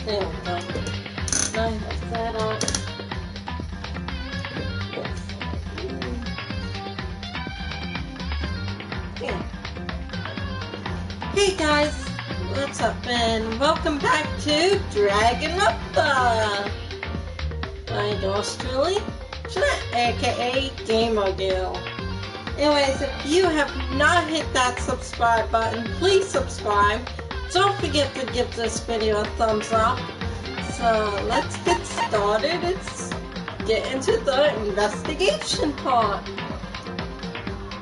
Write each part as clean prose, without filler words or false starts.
There we go. Now that's that on. Yeah. Hey guys, what's up and welcome back to Danganronpa! I'm yours truly, Jeanette, aka Gamer Girl. Anyways, if you have not hit that subscribe button, please subscribe. Don't forget to give this video a thumbs up. So let's get started. Let's get into the investigation part.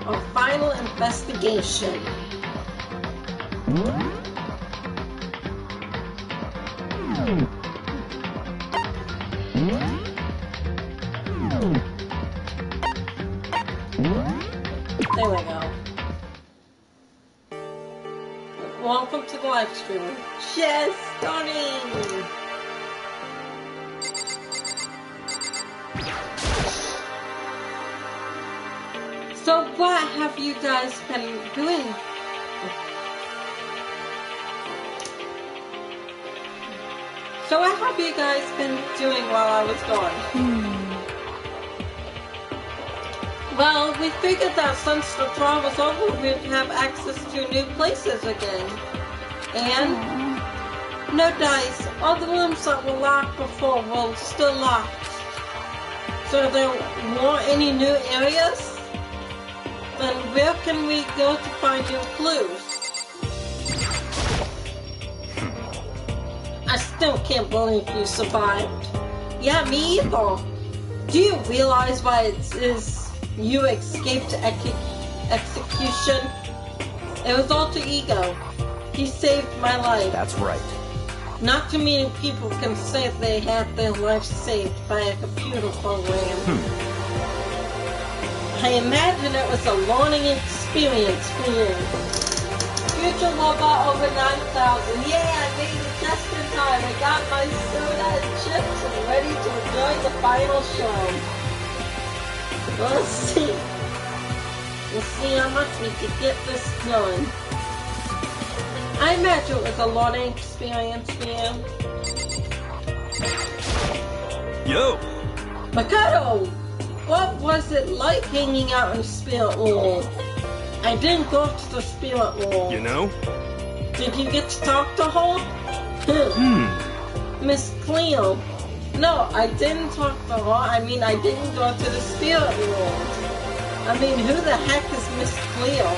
Our final investigation. There we go. Welcome to the live stream. Just starting! So what have you guys been doing? So what have you guys been doing while I was gone? Well, we figured that since the trial was over, we'd have access to new places again. And no dice. All the rooms that were locked before were still locked. So there weren't any new areas? Then where can we go to find new clues? I still can't believe you survived. Yeah, me either. Do you realize why it is you escaped execution? It was alter ego. He saved my life. That's right. Not too many people can say they had their life saved by a computer program. I imagine it was a learning experience for you. Future robot over 9,000. Yeah, I made it just in time. I got my soda and chips and ready to enjoy the final show. Let's see. We'll see how much we can get this done. I imagine it was a learning experience for you. Yo! Makoto! What was it like hanging out in the spirit world? I didn't go to the spirit world. You know? Did you get to talk to her? Miss Cleo. No, I didn't talk to her. I mean, I didn't go to the spirit world. I mean, who the heck is Miss Cleo?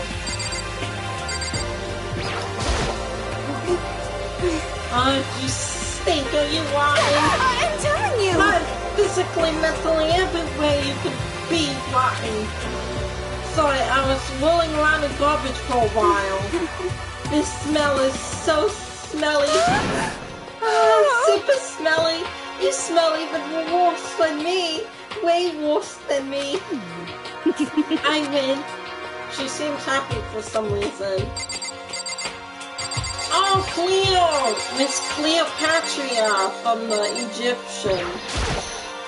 You stink, are you rotten? I'm telling you! Not physically, mentally, everywhere you could be rotten. Sorry, I was rolling around in garbage for a while. This smell is so smelly. Super smelly. You smell even worse than me. Way worse than me. I win. She seems happy for some reason. Oh, Cleo! Miss Cleopatra from the Egyptian.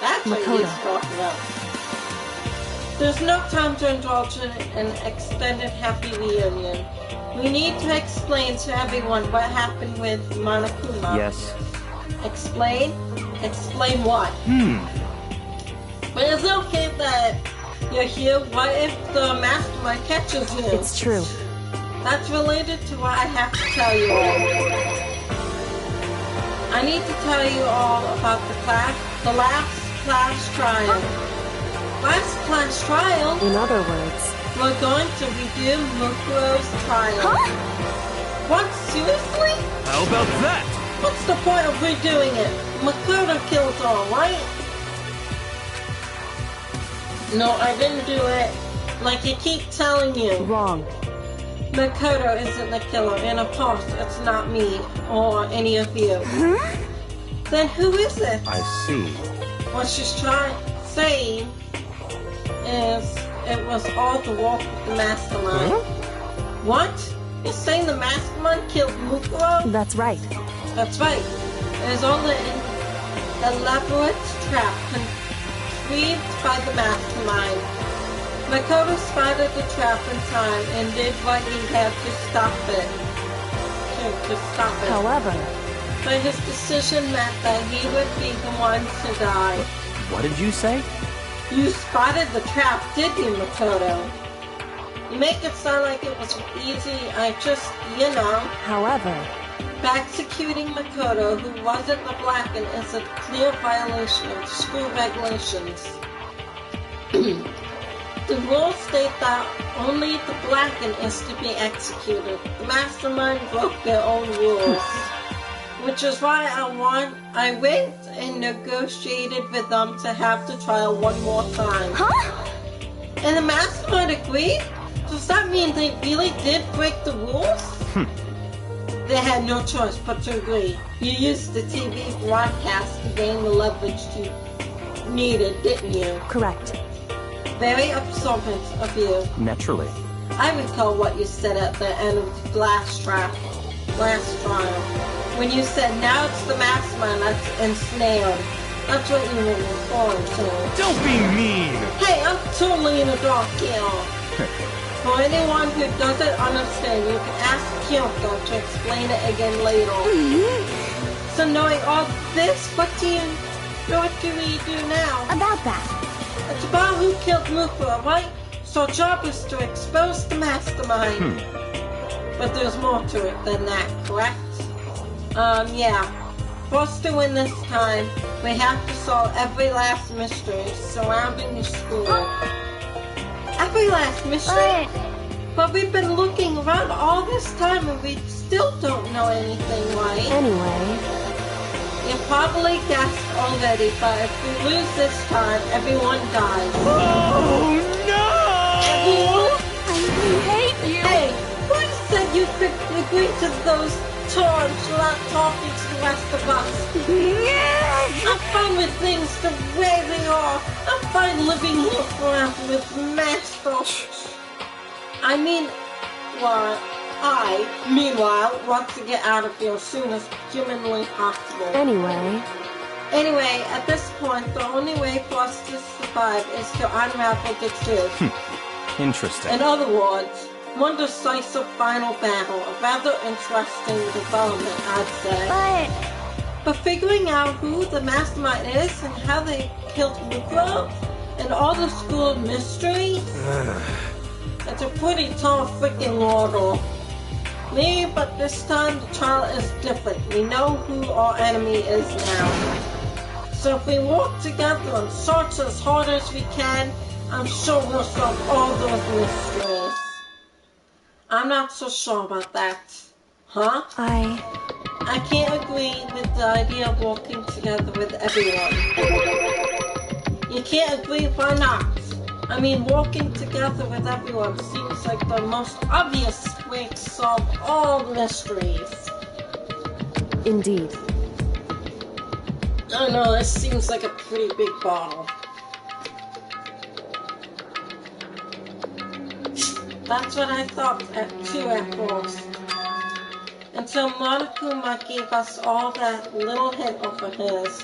That's what he's talking about. There's no time to indulge in an extended happy reunion. We need to explain to everyone what happened with Monokuma. Yes. Explain? Explain what? But it's okay that you're here. What if the mastermind catches you? It's true. That's related to what I have to tell you all. I need to tell you all about the last class trial. Last class trial? In other words, We're going to redo Mukuro's trial. What? Seriously? How about that? What's the point of redoing it? Makoto killed her, right? No, I didn't do it. Like I keep telling you. wrong. Makoto isn't the killer, and of course, it's not me or any of you. Then who is it? I see. What she's saying is it was all the work of the mastermind. What? You're saying the mastermind killed Mukuro? That's right. That's right. It is all an elaborate trap conceived by the mastermind. Makoto spotted the trap in time and did what he had to stop it. To stop it. However, but his decision meant that he would be the one to die. What did you say? You spotted the trap, did you, Makoto? You make it sound like it was easy. I just, However, executing Makoto, who wasn't the Blacken, is a clear violation of school regulations. The rules state that only the Blacken is to be executed. The Mastermind broke their own rules. Which is why I went and negotiated with them to have the trial one more time. huh? And the Mastermind agreed? Does that mean they really did break the rules? They had no choice but to agree. You used the TV broadcast to gain the leverage you needed, didn't you? Correct. Very observant of you. Naturally. I recall what you said at the end of the last trial. When you said, now it's the Mastermind that's ensnared. That's what you were referring to. Don't be mean! Hey, I'm totally in the dark here. For anyone who doesn't understand, you can ask Kyoko to explain it again later. So knowing all this, what do we do now? About that. It's about who killed Mukura, right? So our job is to expose the Mastermind. But there's more to it than that, correct? Yeah. For us to win this time, we have to solve every last mystery surrounding the school. Every last mystery? But we've been looking around all this time and we still don't know anything, right? Anyway, You probably guessed already, but if we lose this time, everyone dies. Oh no! Everyone? I hate you. Hey, who said you could agree to those terms without talking to the rest of us? I'm fine with things the way they are. I'm fine living here forever with Master. Meanwhile, want to get out of here as soon as humanly possible. Anyway, at this point, the only way for us to survive is to unravel the truth. Interesting. In other words, one decisive final battle, a rather interesting development, I'd say. But figuring out who the Mastermind is and how they killed Mukuro and all the school mysteries, it's a pretty tall freaking order. Maybe, but this time the trial is different. We know who our enemy is now. So if we work together and search as hard as we can, I'm sure we'll solve all those mysteries. I'm not so sure about that. Huh? I can't agree with the idea of working together with everyone. You can't agree? Why not? I mean, working together with everyone seems like the most obvious way to solve all mysteries. Indeed. I know, this seems like a pretty big bottle. That's what I thought too at first. Until Monokuma gave us all that little hint over his.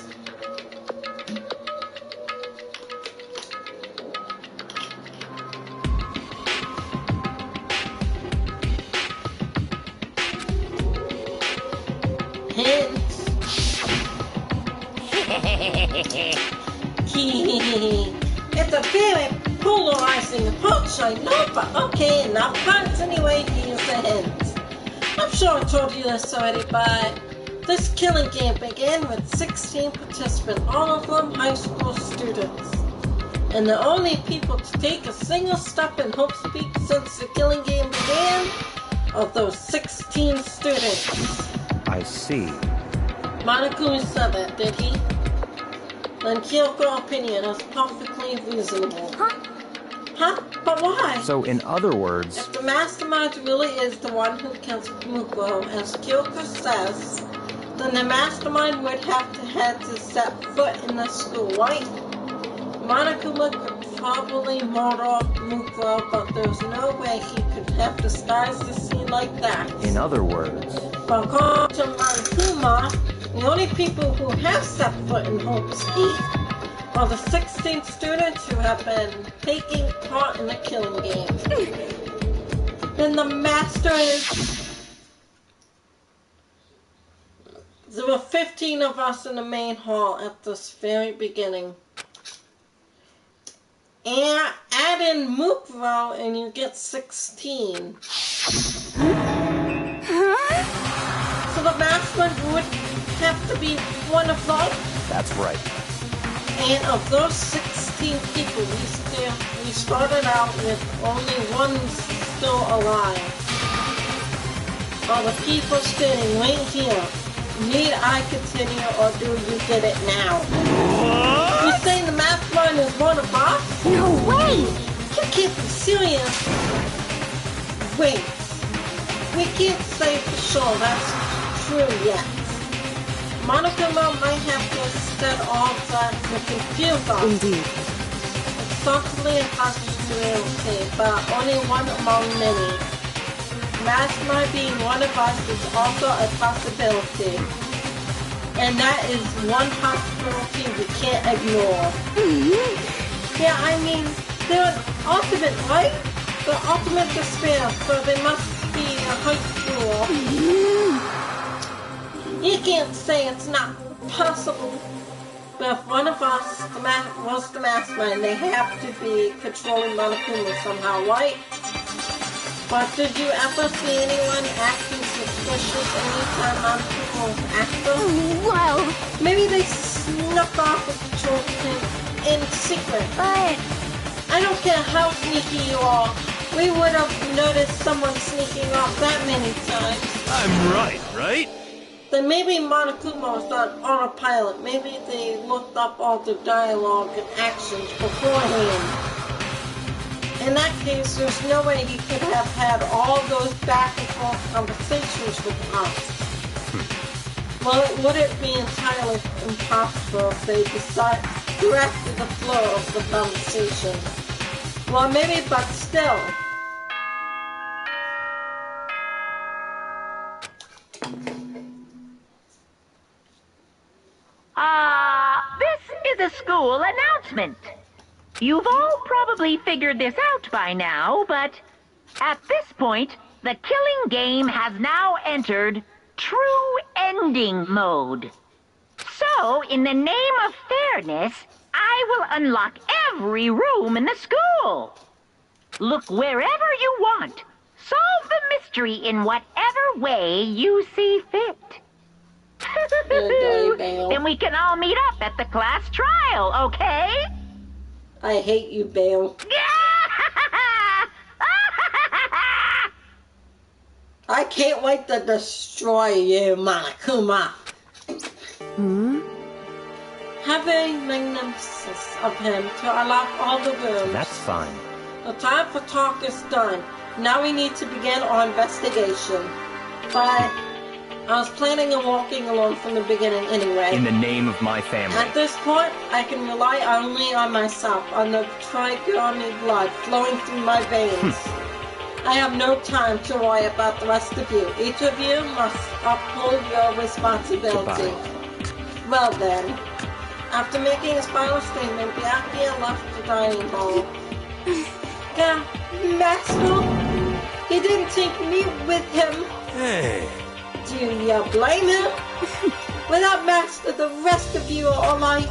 It's a very polarizing approach, I know, but okay, enough puns anyway, here's a hint. I'm sure I told you this already, but this killing game began with 16 participants, all of them high school students. And the only people to take a single step in Hope's Peak since the killing game began are those 16 students. I see. Monokuma said that, did he? Then Kyoko's opinion is perfectly reasonable. Huh? But why? So in other words... If the Mastermind really is the one who kills Mukuro, as Kyoko says, then the Mastermind would have to set foot in the school, right? Monokuma could probably murder Mukuro, but there's no way he could have disguised the scene like that. In other words... But according to Monokuma, the only people who have set foot in Hope's Peak are the 16 students who have been taking part in the killing game. Then the Master is... There were 15 of us in the main hall at this very beginning. And add in Mukro and you get 16. So the master would have to be one of us. That's right. And of those 16 people, we started out with only one still alive. Are the people standing right here? Need I continue or do you get it now? What? You're saying the mastermind is one of us? No way! You can't be serious. Wait. We can't say for sure that's true yet. Monokuma might have to set all that to confuse us. Indeed. It's totally a possibility, but only one among many. Mastermind being one of us is also a possibility. And that is one possibility we can't ignore. Yeah, I mean, they're an ultimate, right? The ultimate despair, so they must be a high school. You can't say it's not possible. But if one of us was the mastermind, they have to be controlling Monokuma somehow, right? But did you ever see anyone acting suspicious anytime Monokuma was active? Well, Maybe they snuck off the control thing in secret. but... I don't care how sneaky you are. We would have noticed someone sneaking off that many times. I'm right? Then maybe Monokuma was on autopilot. Maybe they looked up all the dialogue and actions beforehand. In that case, there's no way he could have had all those back and forth conversations with us. Well, it wouldn't be entirely impossible if they directed the flow of the conversation. Well, maybe, but still. This is a school announcement. You've all probably figured this out by now, but at this point, the killing game has now entered true ending mode. So, in the name of fairness, I will unlock every room in the school. Look wherever you want. Solve the mystery in whatever way you see fit. Then we can all meet up at the class trial, okay? I hate you, Bale. I can't wait to destroy you, Monokuma. Have a magnificence of him to unlock all the rooms. That's fine. The time for talk is done. Now we need to begin our investigation. But I was planning on walking along from the beginning anyway. In the name of my family. At this point, I can rely only on myself, on the Trigami blood flowing through my veins. I have no time to worry about the rest of you. Each of you must uphold your responsibility. Goodbye. Well then, after making his final statement, Byakuya left the dining hall. Yeah, Master, he didn't take me with him. Hey. Do you blame him? Without Master, the rest of you are like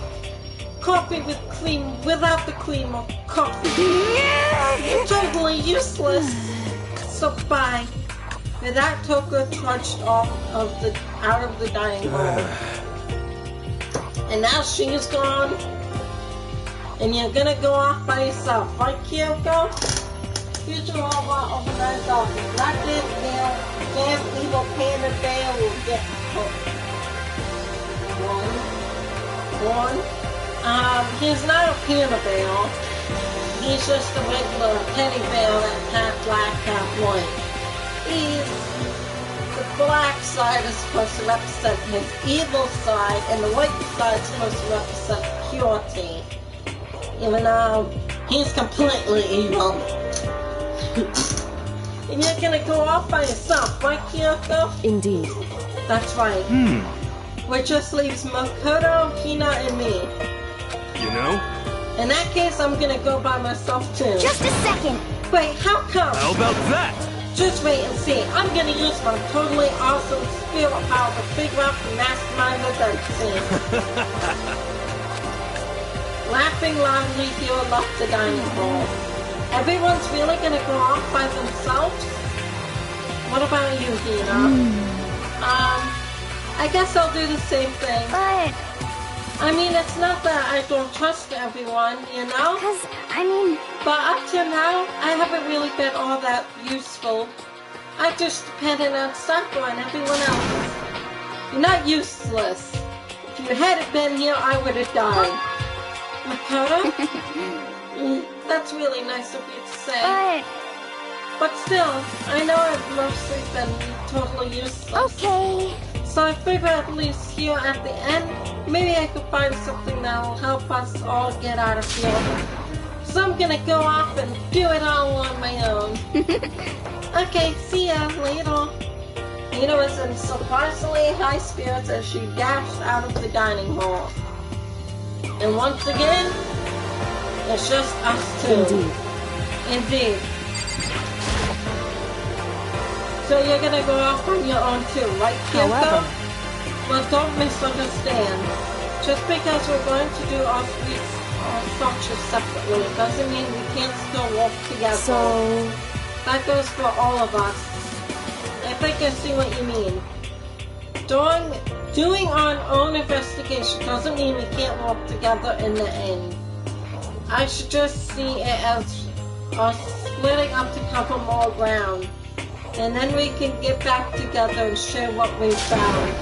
coffee with cream without the cream of coffee. Totally useless. So bye. With that, Toko trudged out of the dining hall. And now she's gone. And you're gonna go off by yourself, right, Kyoko? You two all want overnight office. Not this damn evil panda bear will get hooked. One. He's not a panda bear. He's just a regular teddy bear that's half black, half white. The black side is supposed to represent his evil side, and the white side is supposed to represent purity. Even though he's completely evil. And you're gonna go off by yourself, right, Kyoko? Indeed. That's right. Which just leaves Makoto, Hina, and me. You know? In that case, I'm gonna go by myself too. Just a second. Wait, how come? How about that? Just wait and see. I'm gonna use my totally awesome spirit power to figure out the mastermind identity. Laughing loudly, Hero left the dining hall. Everyone's really gonna go off by themselves? What about you, Hina? I guess I'll do the same thing. But... I mean, it's not that I don't trust everyone, you know? Because, I mean... But up till now, I haven't really been all that useful. I just depended on Sakura and everyone else. You're not useless. If you hadn't been here, I would have died. Makoto? That's really nice of you to say. But still, I know I've mostly been totally useless. Okay. So I figure at least here at the end, maybe I could find something that will help us all get out of here. So I'm gonna go off and do it all on my own. Okay, see ya later. Hina was in surprisingly high spirits as she dashed out of the dining hall. And once again, it's just us two. Indeed. So you're gonna go off on your own too, right, Kyoko? Well, don't misunderstand. Just because we're going to do our functions separately doesn't mean we can't still work together. So... That goes for all of us. I think I see what you mean. Doing our own investigation doesn't mean we can't work together in the end. I should just see it as us splitting up to cover more ground. And then we can get back together and share what we've found.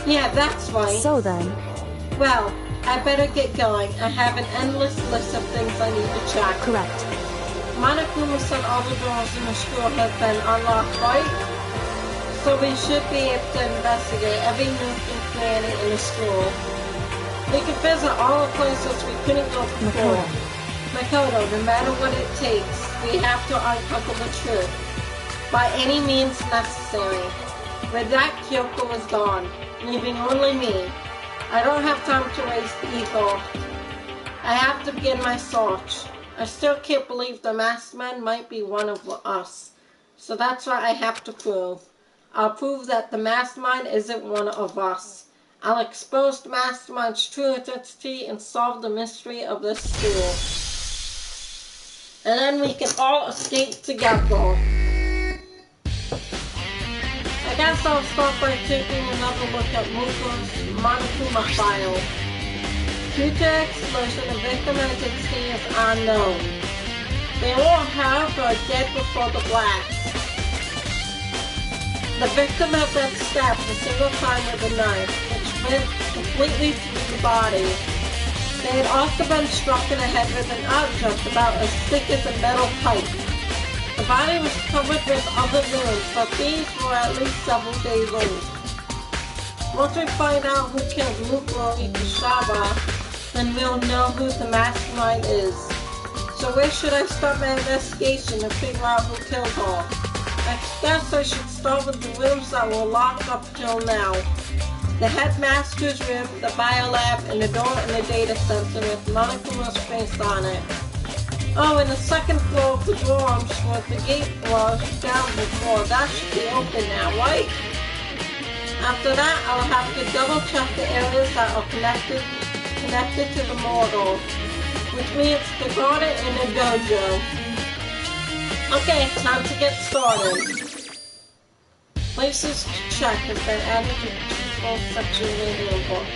Yeah, that's right. So then... Well, I better get going. I have an endless list of things I need to check. Correct. Monokuma said all the doors in the school have been unlocked, right? So we should be able to investigate every nook and cranny in the school. We can visit all the places we couldn't go before. Makoto, no matter what it takes, we have to uncover the truth. By any means necessary. With that, Kyoko was gone, leaving only me. I don't have time to waste either. I have to begin my search. I still can't believe the mastermind might be one of us. So that's what I have to prove. I'll prove that the mastermind isn't one of us. I'll expose the mastermind's true identity and solve the mystery of this school. And then we can all escape together. I guess I'll start by taking another look at Muko's Monokuma file. Due to explosion, the victim identity is unknown. They all, however, are dead before the blast. The victim had been stabbed a single time with a knife, which went completely through the body. They had also been struck in the head with an object about as thick as a metal pipe. The body was covered with other wounds, but these were at least several days old. Once we find out who killed Mukuro Ikushaba, then we'll know who the mastermind is. So where should I start my investigation to figure out who killed her? I guess I should start with the rooms that were locked up till now. The headmaster's room, the biolab, and the door in the data center with Monokuma's face on it. Oh, and the second floor of the dorms where the gate was down before. That should be open now, right? After that, I'll have to double check the areas that are connected to the mortal, which means the garden and the dojo. Okay, time to get started. Places to check have been added to the control section radio book.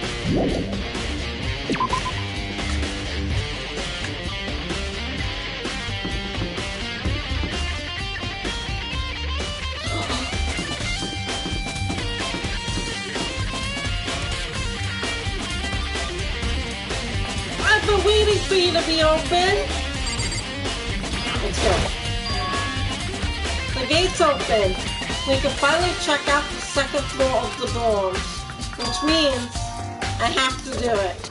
I've been waiting for you to be open. Let's go. The gate's open. We can finally check out the second floor of the dorms, which means I have to do it.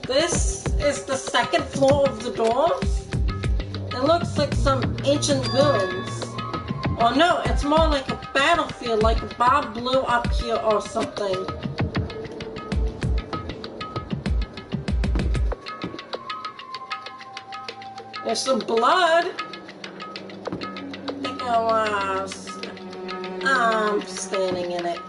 This is the second floor of the dorms. It looks like some ancient ruins. Oh no, it's more like a battlefield, like a bomb blew up here or something. There's some blood. I think I was. I'm standing in it.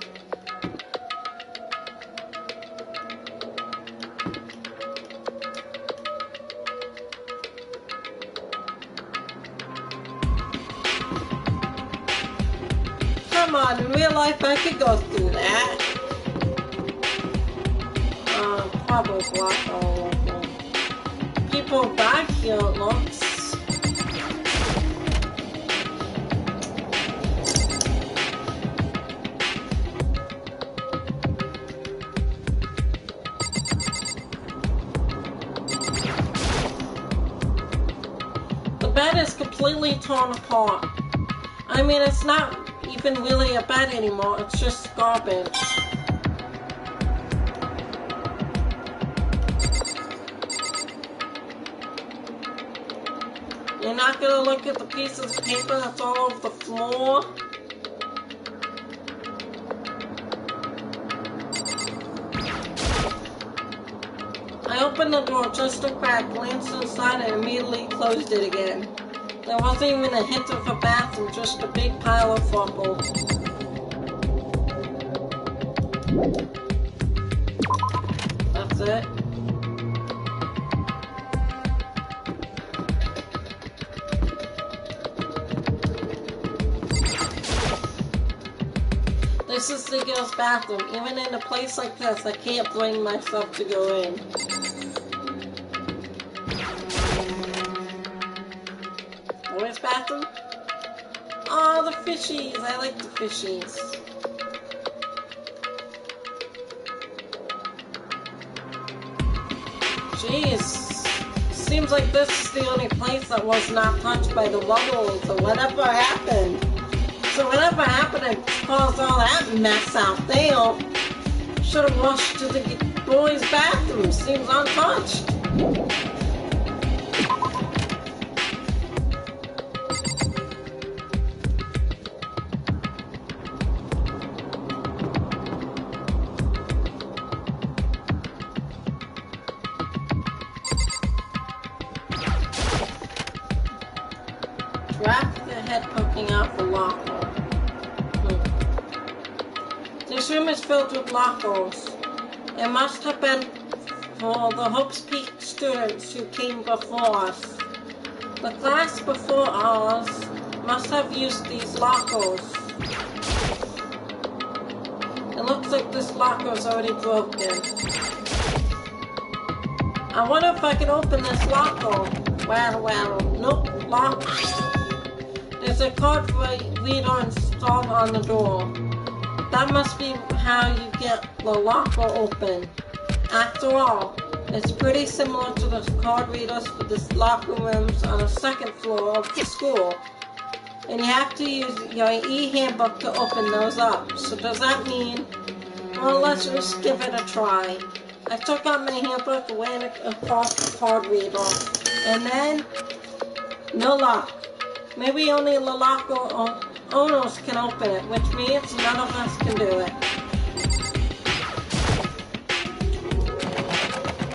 Come on, in real life I could go through that. Probably block all over. People back here, it looks. The bed is completely torn apart. I mean, it's not even really a bed anymore, it's just garbage. You're not gonna look at the pieces of paper that's all over the floor? I opened the door just a crack, glanced inside, and immediately closed it again. There wasn't even a hint of a bathroom, just a big pile of rubble. That's it. This is the girl's bathroom. Even in a place like this, I can't bring myself to go in. Boys' bathroom? Oh, the fishies! I like the fishies. Jeez. Seems like this is the only place that was not touched by the rubble, so whatever happened. So whatever happened and caused all that mess out there, should have rushed to the boys' bathroom. Seems untouched. Wrap the head poking out the locker. This room is filled with lockers. It must have been for the Hope's Peak students who came before us. The class before ours must have used these lockers. It looks like this locker is already broken. I wonder if I can open this locker. Well, nope, locked. There's a card reader installed on the door. That must be how you get the locker open. After all, it's pretty similar to the card readers for the locker rooms on the second floor of the school. And you have to use your e-handbook to open those up. So does that mean, well, let's just give it a try. I took out my handbook, ran it across the card reader, and then, no luck. Maybe only the locker owners can open it, which means none of us can do it.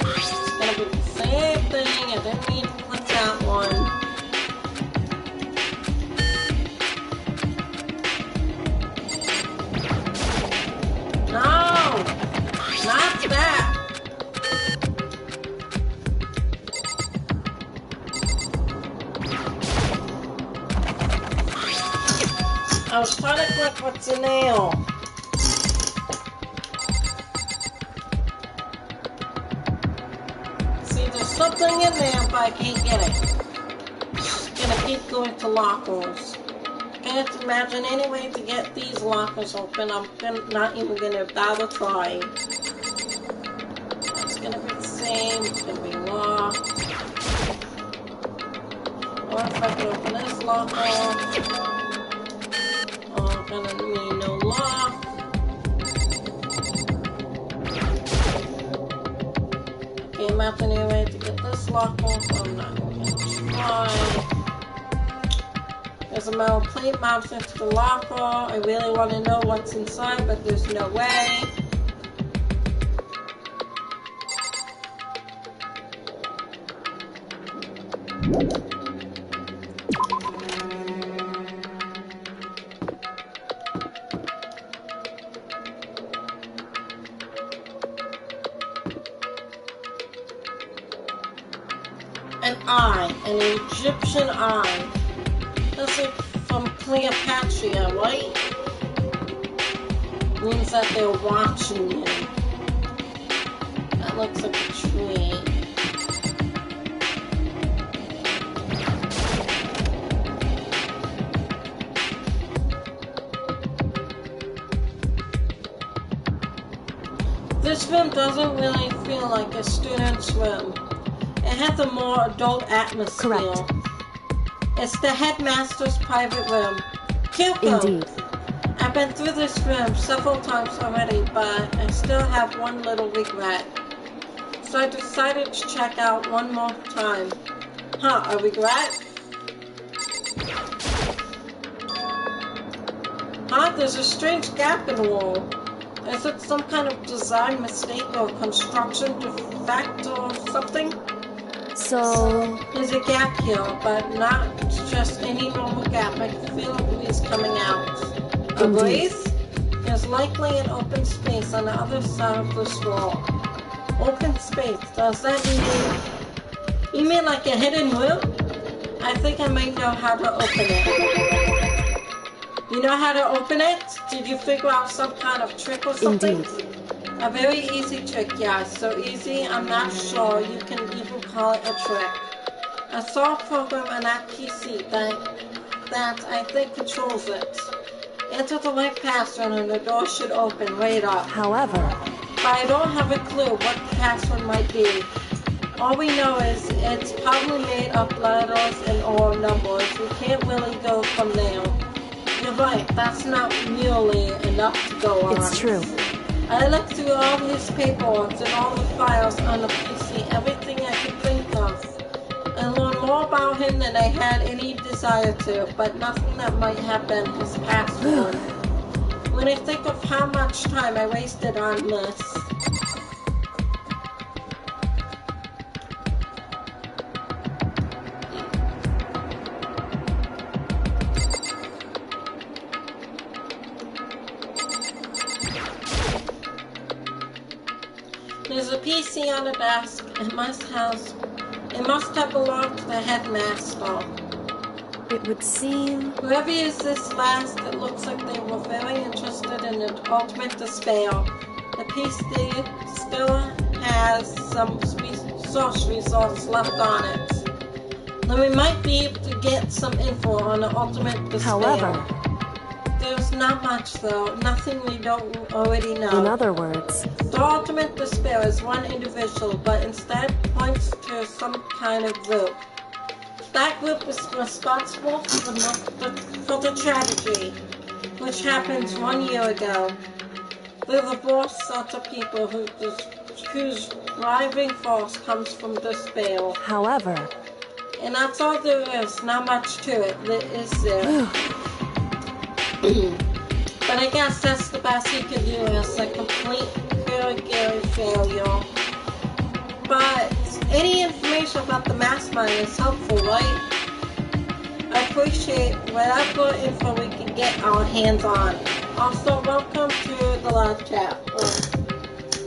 It's gonna be the same thing. I didn't need to click that one. No! Not that! I was trying to click what's in there. See, there's something in there, but I can't get it. Just gonna keep going to lockers. Can't imagine any way to get these lockers open. I'm not even gonna bother trying. It's gonna be the same. It's gonna be locked. Or if I can open this locker. Gonna need no lock. Can't imagine any way to get this lock off, so I'm not gonna try. There's a metal plate mounted to the locker. I really want to know what's inside, but there's no way. An eye, an Egyptian eye. That's like from Cleopatra, right? Means that they're watching you. That looks like a tree. This room doesn't really feel like a student's room. It has a more adult atmosphere. Correct. It's the headmaster's private room. Kyoko! Indeed. I've been through this room several times already, but I still have one little regret. So I decided to check out one more time. Huh, a regret? Huh, there's a strange gap in the wall. Is it some kind of design mistake or construction defect or something? So... There's a gap here, but not just any normal gap. I can feel a breeze coming out. A breeze? There's likely an open space on the other side of this wall. Open space, does that mean... You mean like a hidden room? I think I might know how to open it. You know how to open it? Did you figure out some kind of trick or something? Indeed. A very easy trick, yeah. So easy, I'm not sure you can even call it a trick. I saw a program on that PC that I think controls it. Enter the right password and the door should open right up. However... But I don't have a clue what the password might be. All we know is it's probably made up letters and or numbers. We can't really go from there. You're right, that's not nearly enough to go on. It's true. I looked through all his paperwork and all the files on the PC, everything I could think of. I learned more about him than I had any desire to, but nothing that might have been his password. When I think of how much time I wasted on this. There's a PC on the desk. It must have belonged to the headmaster. It would seem... Whoever is this last, it looks like they were very interested in the ultimate despair. The PC still has some source results left on it. Then we might be able to get some info on the ultimate despair. However... There's not much though, nothing we don't already know. In other words... The ultimate despair is one individual, but instead points to some kind of group. That group is responsible for the tragedy, which happened 1 year ago. They're the worst sort of people whose driving force comes from despair. However... And that's all there is, not much to it, is there? But I guess that's the best you can do as a complete Gary failure. But any information about the mastermind is helpful, right? I appreciate whatever info we can get our hands on. Also, welcome to the live chat.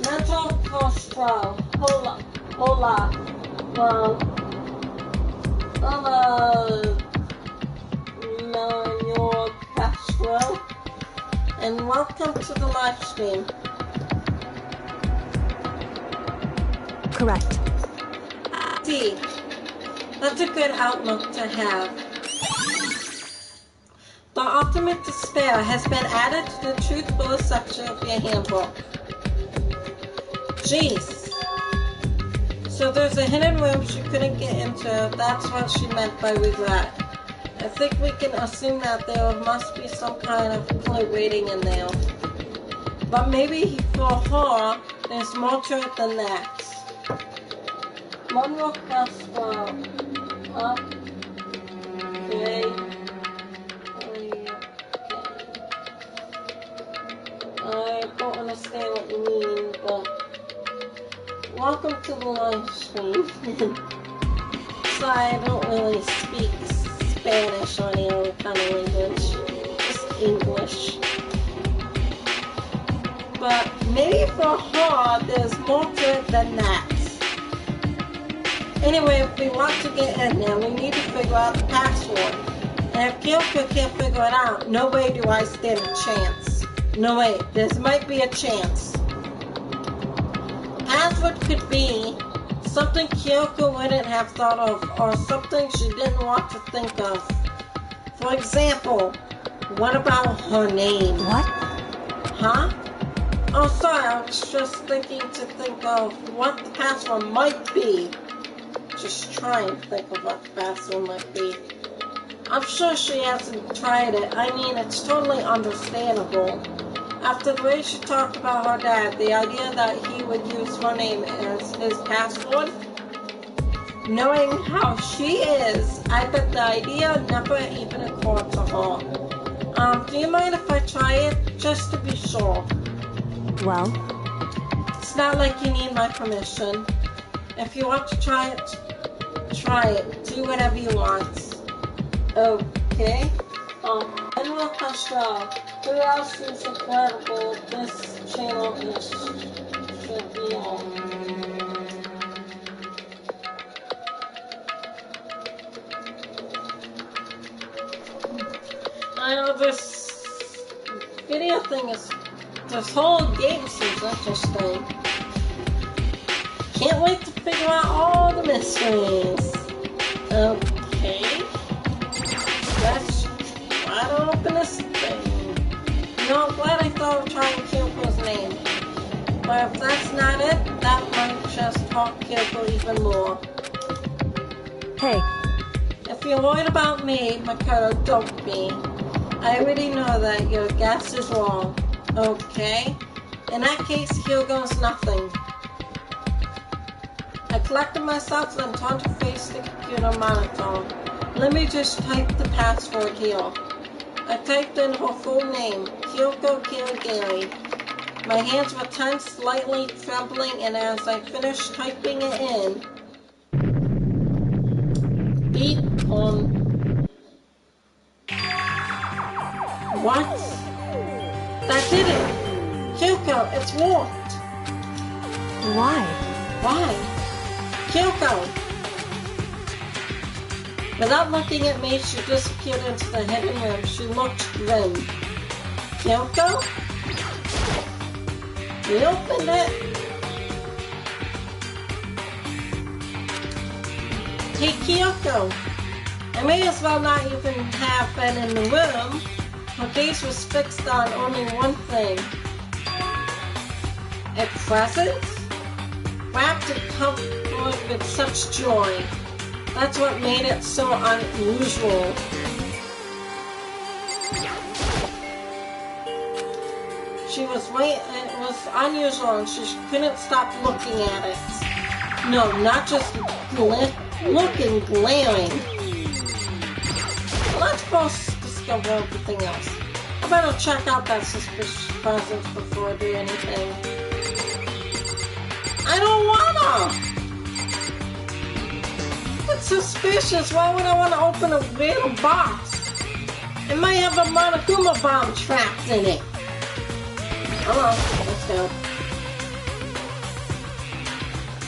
Mental Costro. Hola. Well, hello. Manuel Castro, and welcome to the live stream. Correct. See, that's a good outlook to have. The ultimate despair has been added to the truth-full section of your handbook. Jeez. So there's a hidden room she couldn't get into. That's what she meant by regret. I think we can assume that there must be some kind of clue waiting in there. But maybe for her, there's more to it than that. One more Castro. Okay. I don't understand what you mean, but welcome to the live stream. I don't really speak Spanish or any other kind of language. Just English. But maybe for her, there's more to it than that. Anyway, if we want to get in there, we need to figure out the password. And if Kyoko can't figure it out, no way do I stand a chance. No way, there might be a chance. Password could be something Kyoko wouldn't have thought of, or something she didn't want to think of. For example, what about her name? What? Huh? Oh, sorry, I was just think of what the password might be. Just try and think of what the password might be. I'm sure she hasn't tried it. I mean, it's totally understandable. After the way she talked about her dad, the idea that he would use her name as his password, knowing how she is, I bet the idea never even occurred to her. Do you mind if I try it? Just to be sure. Well, It's not like you need my permission. If you want to try it, try it. Do whatever you want. Okay. Danganronpa show. Who else is incredible? This channel should be on. I know this video thing is. This whole game seems interesting. Can't wait to figure out all the mysteries. Okay. Let's try to open this thing. You know, I'm glad I thought of trying Kyoko's name. But if that's not it, that might just haunt Kyoko even more. hey, If you're worried about me, Makoto, don't be. I already know that your guess is wrong. Okay? In that case, here goes nothing. I collected myself and turned to face the computer monitor. Let me just type the password here. I typed in her full name, Kyoko Kirigiri. My hands were tense, slightly trembling, and as I finished typing it in, beep on. What? That did it! Kyoko, it's warped! why? Why? Kyoko! Without looking at me, she disappeared into the hidden room. She looked grim. Kyoko? We opened it. Hey, Kyoko! I may as well not even have been in the room. Her gaze was fixed on only one thing. A present? Wrapped and covered with such joy. That's what made it so unusual. It was unusual and she couldn't stop looking at it. No, not just looking, glaring. Let's first discover everything else. I better check out that suspicious presence before I do anything. I don't wanna! It's suspicious. Why would I want to open a random box? It might have a Monokuma bomb trapped in it. Hello, let's go.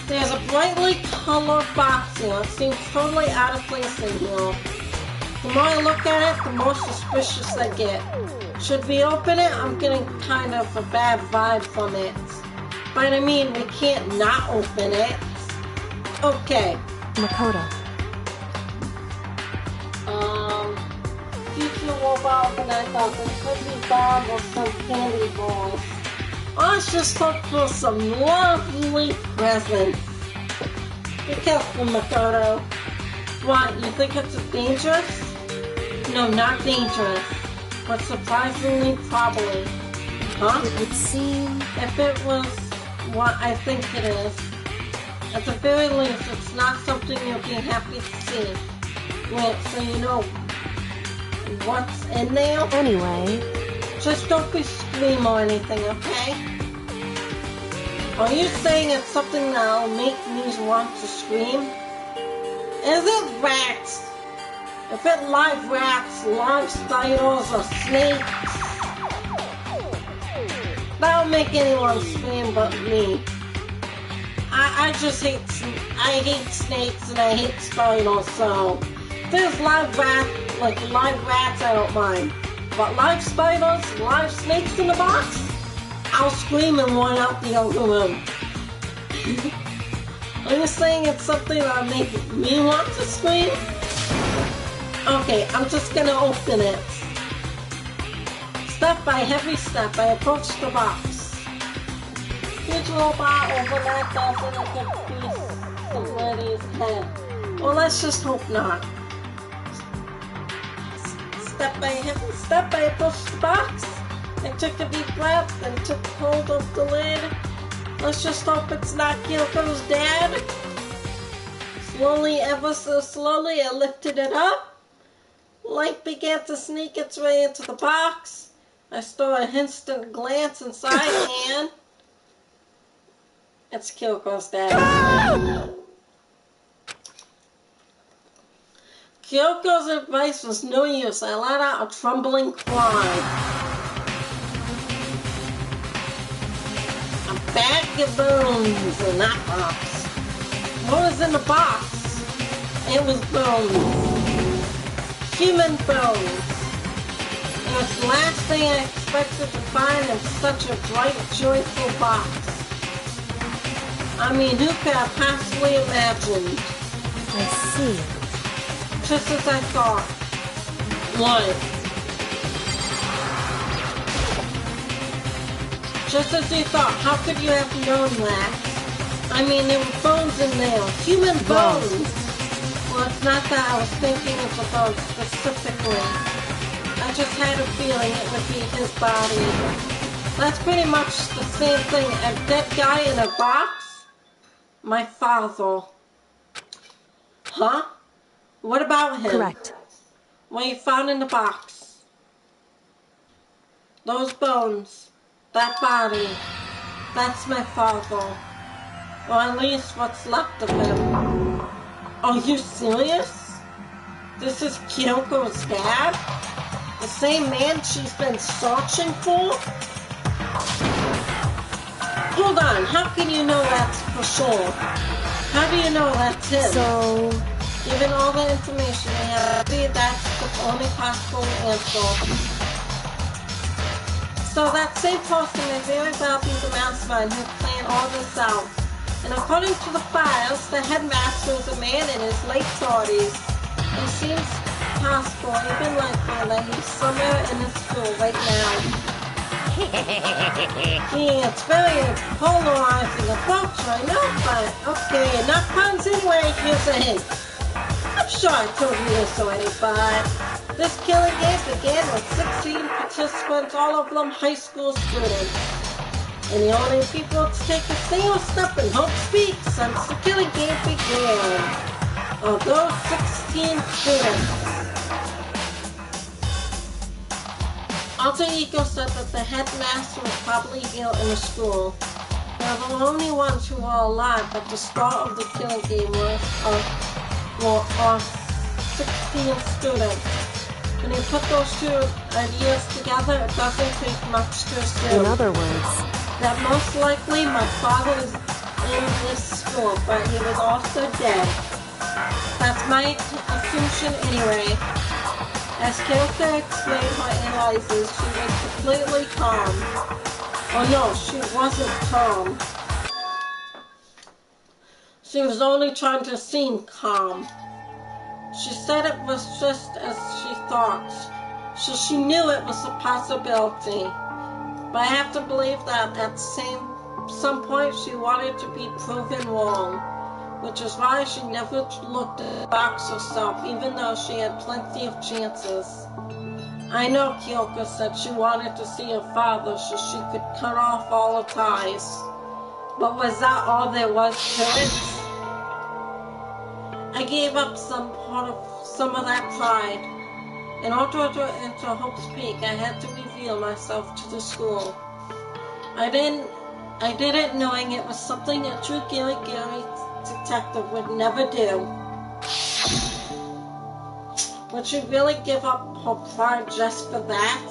There's a brightly colored box here. It seems totally out of place in here. The more I look at it, the more suspicious I get. Should we open it? I'm getting kind of a bad vibe from it. But I mean, we can't not open it. Okay. Makoto. Future robot, and I thought there could be bomb or some candy balls. Let's just look for some lovely presents. Be careful, Makoto. What, you think it's dangerous? No, not dangerous. But surprisingly probably. Huh? It would seem... If it was what I think it is, at the very least, it's not something you'll be happy to see. Wait, so you know what's in there? Anyway... Just don't be scream or anything, okay? Are you saying it's something that'll make me want to scream? Is it rats? If it live rats, live spiders, or snakes, that don't make anyone scream but me. I just hate snakes and I hate spiders, so if there's live rats, I don't mind. But live spiders, live snakes in the box, I'll scream and run out the other room. Are you saying it's something that'll make me want to scream? Okay, I'm just gonna open it. Step by heavy step, I approach the box. Huge robot overlap doesn't a good piece of Letty's head. Well, let's just hope not. Step by heavy step, I approached the box. I took a deep breath and took hold of the lid. Let's just hope it's not Kyoko's dad. Slowly, ever so slowly, I lifted it up. Light began to sneak its way into the box. I stole an instant glance inside and... it's Kyoko's dad. Kyoko's advice was no use. I let out a trembling cry. A bag of bones in that box. What was in the box? It was bones. Human bones. It was the last thing I expected to find in such a bright, joyful box. I mean, who could have possibly imagined? I see. Just as I thought. What? Just as you thought. How could you have known that? I mean, there were bones in there. Human bones. Well, it's not that I was thinking of the bones specifically. I just had a feeling it would be his body. That's pretty much the same thing. A dead guy in a box? My father. Huh? What about him? Correct. What you found in the box? Those bones. That body. That's my father. Or at least what's left of him. Are you serious? This is Kyoko's dad? The same man she's been searching for? Hold on, how can you know that's for sure? How do you know that's him? So... given all the information we have, that's the only possible answer. So that same person may very well be the mastermind who planned all this out. And according to the files, the headmaster is a man in his late 40s. It seems possible, even likely, that he's somewhere in his school right now. Yeah, it's very polarizing approach, I know, but okay, enough puns anyway, here's a hint. I'm sure I told you this already, but this killing game began with 16 participants, all of them high school students. And the only people to take a single step and hope speak since the killing game began are those 16 students. Alter Ego said that the headmaster was probably here in the school. They were the only ones who were alive at the start of the killing game were 16 students. When you put those two ideas together, it doesn't take much to assume. In other words, that most likely my father was in this school, but he was also dead. That's my assumption anyway. As Kyoko explained her analysis, she was completely calm. Oh no, she wasn't calm. She was only trying to seem calm. She said it was just as she thought, so she knew it was a possibility. But I have to believe that at some point she wanted to be proven wrong, which is why she never looked at the box herself, even though she had plenty of chances. I know Kyoko said she wanted to see her father so she could cut off all her ties. But was that all there was to it? I gave up some of that pride. In order to enter Hope's Peak, I had to reveal myself to the school. I did it knowing it was something a true Giri detective would never do. Would she really give up her pride just for that?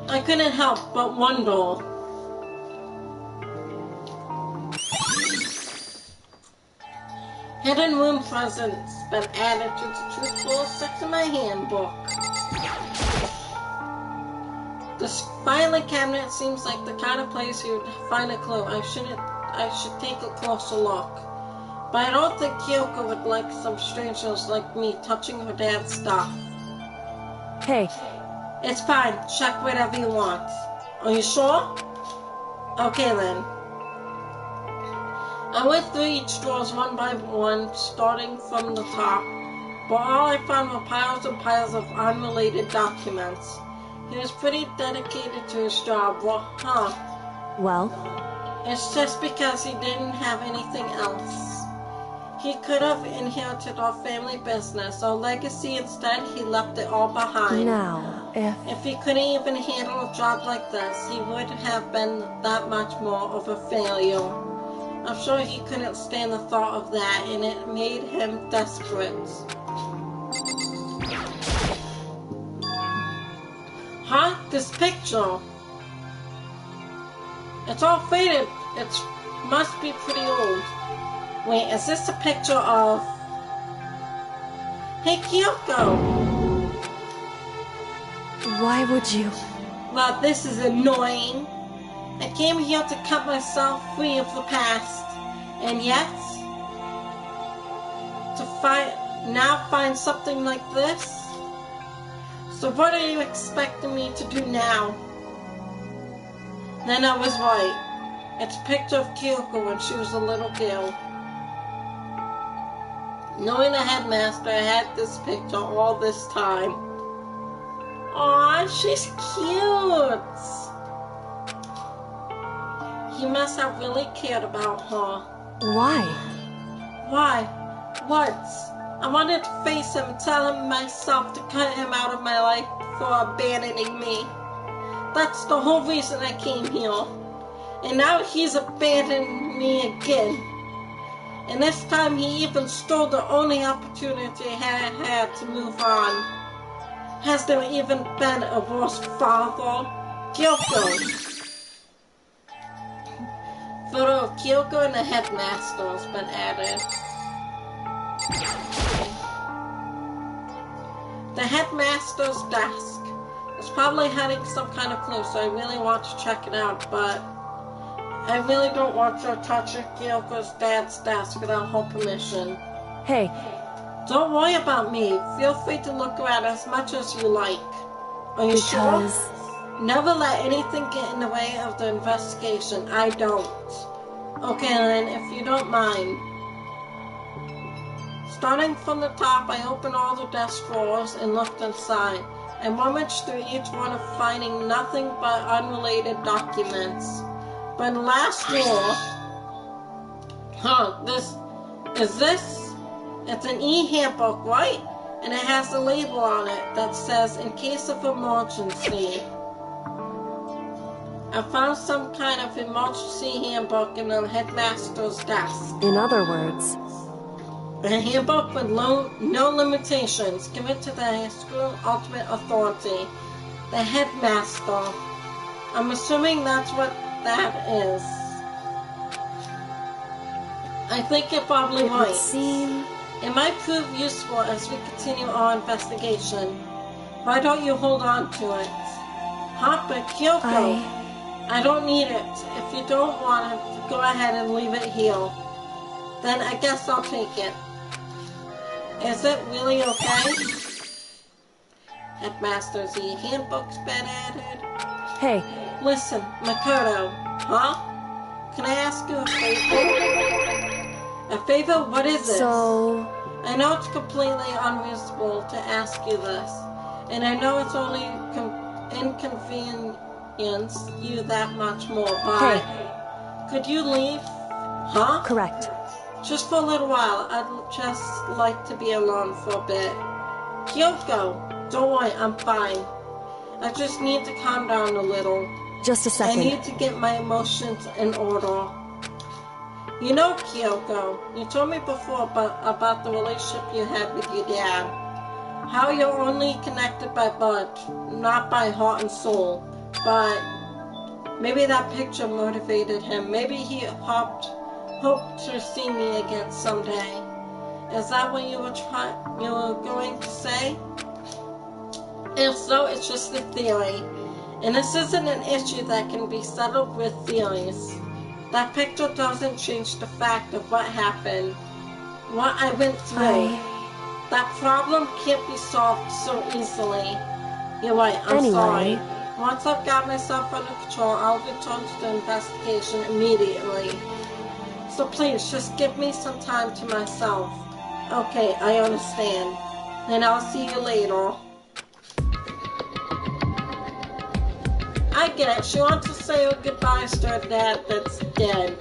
I couldn't help but wonder. Hidden room presents been added to the truthful section of my handbook. This filing cabinet seems like the kind of place you would find a clue. I should take a closer look. But I don't think Kyoko would like some strangers like me touching her dad's stuff. Hey, It's fine. Check whatever you want. Are you sure? Okay then. I went through each drawers one by one, starting from the top, but all I found were piles and piles of unrelated documents. He was pretty dedicated to his job. well, It's just because he didn't have anything else. He could have inherited our family business, our legacy. Instead, he left it all behind. now, If he couldn't even handle a job like this, he would have been that much more of a failure. I'm sure he couldn't stand the thought of that, and it made him desperate. Huh? This picture? It's all faded. It must be pretty old. Wait, is this a picture of... Hey, Kyoko! why would you? Well, this is annoying. I came here to cut myself free of the past, and yet to find something like this. So what are you expecting me to do now? Then I was right. It's a picture of Kyoko when she was a little girl. Knowing the headmaster had this picture all this time. Aw, she's cute. He must have really cared about her. Why? Why? What? I wanted to face him and tell him myself to cut him out of my life for abandoning me. That's the whole reason I came here. And now he's abandoned me again. And this time he even stole the only opportunity I had to move on. Has there even been a worse father? Kyoko. Photo of Kyoko and the headmaster has been added. The headmaster's desk. It's probably hiding some kind of clue, so I really want to check it out, but I really don't want to touch Kyoko's dad's desk without her permission. Hey, Don't worry about me. Feel free to look around as much as you like. Are you because... sure? Never let anything get in the way of the investigation. I don't. Okay then, if you don't mind. Starting from the top, I opened all the desk drawers and looked inside. I rummaged through each one, finding nothing but unrelated documents. But in the last drawer... It's an e-handbook, right? And it has a label on it that says, in case of emergency. I found some kind of emergency handbook in the headmaster's desk. in other words, A handbook with no limitations, given to the school ultimate authority, the headmaster. I'm assuming that's what that is. I think you're probably it right. would seem... It might prove useful as we continue our investigation. Why don't you hold on to it? Huh, but Kyoko, I don't need it. If you don't want it, go ahead and leave it here. Then I guess I'll take it. Is it really okay? Headmaster's e-handbook's been added. Hey, Listen, Makoto, huh? Can I ask you a favor? A favor? What is it? so... I know it's completely unreasonable to ask you this, and I know it's only inconvenience you that much more, but could you leave? Huh? Correct. Just for a little while. I'd just like to be alone for a bit. Kyoko, don't worry, I'm fine. I just need to calm down a little. Just a I second. need to get my emotions in order. You know, Kyoko, you told me before about the relationship you had with your dad. How you're only connected by blood, not by heart and soul. But maybe that picture motivated him. Maybe he hoped to see me again someday. Is that what you were going to say? If so, it's just a theory. And this isn't an issue that can be settled with theories. That picture doesn't change the fact of what happened, what I went through. That problem can't be solved so easily. You're right, I'm sorry. Once I've got myself under control, I'll return to the investigation immediately. So please, just give me some time to myself. Okay, I understand. And I'll see you later. I get it. She wants to say her goodbyes to her dad that's dead.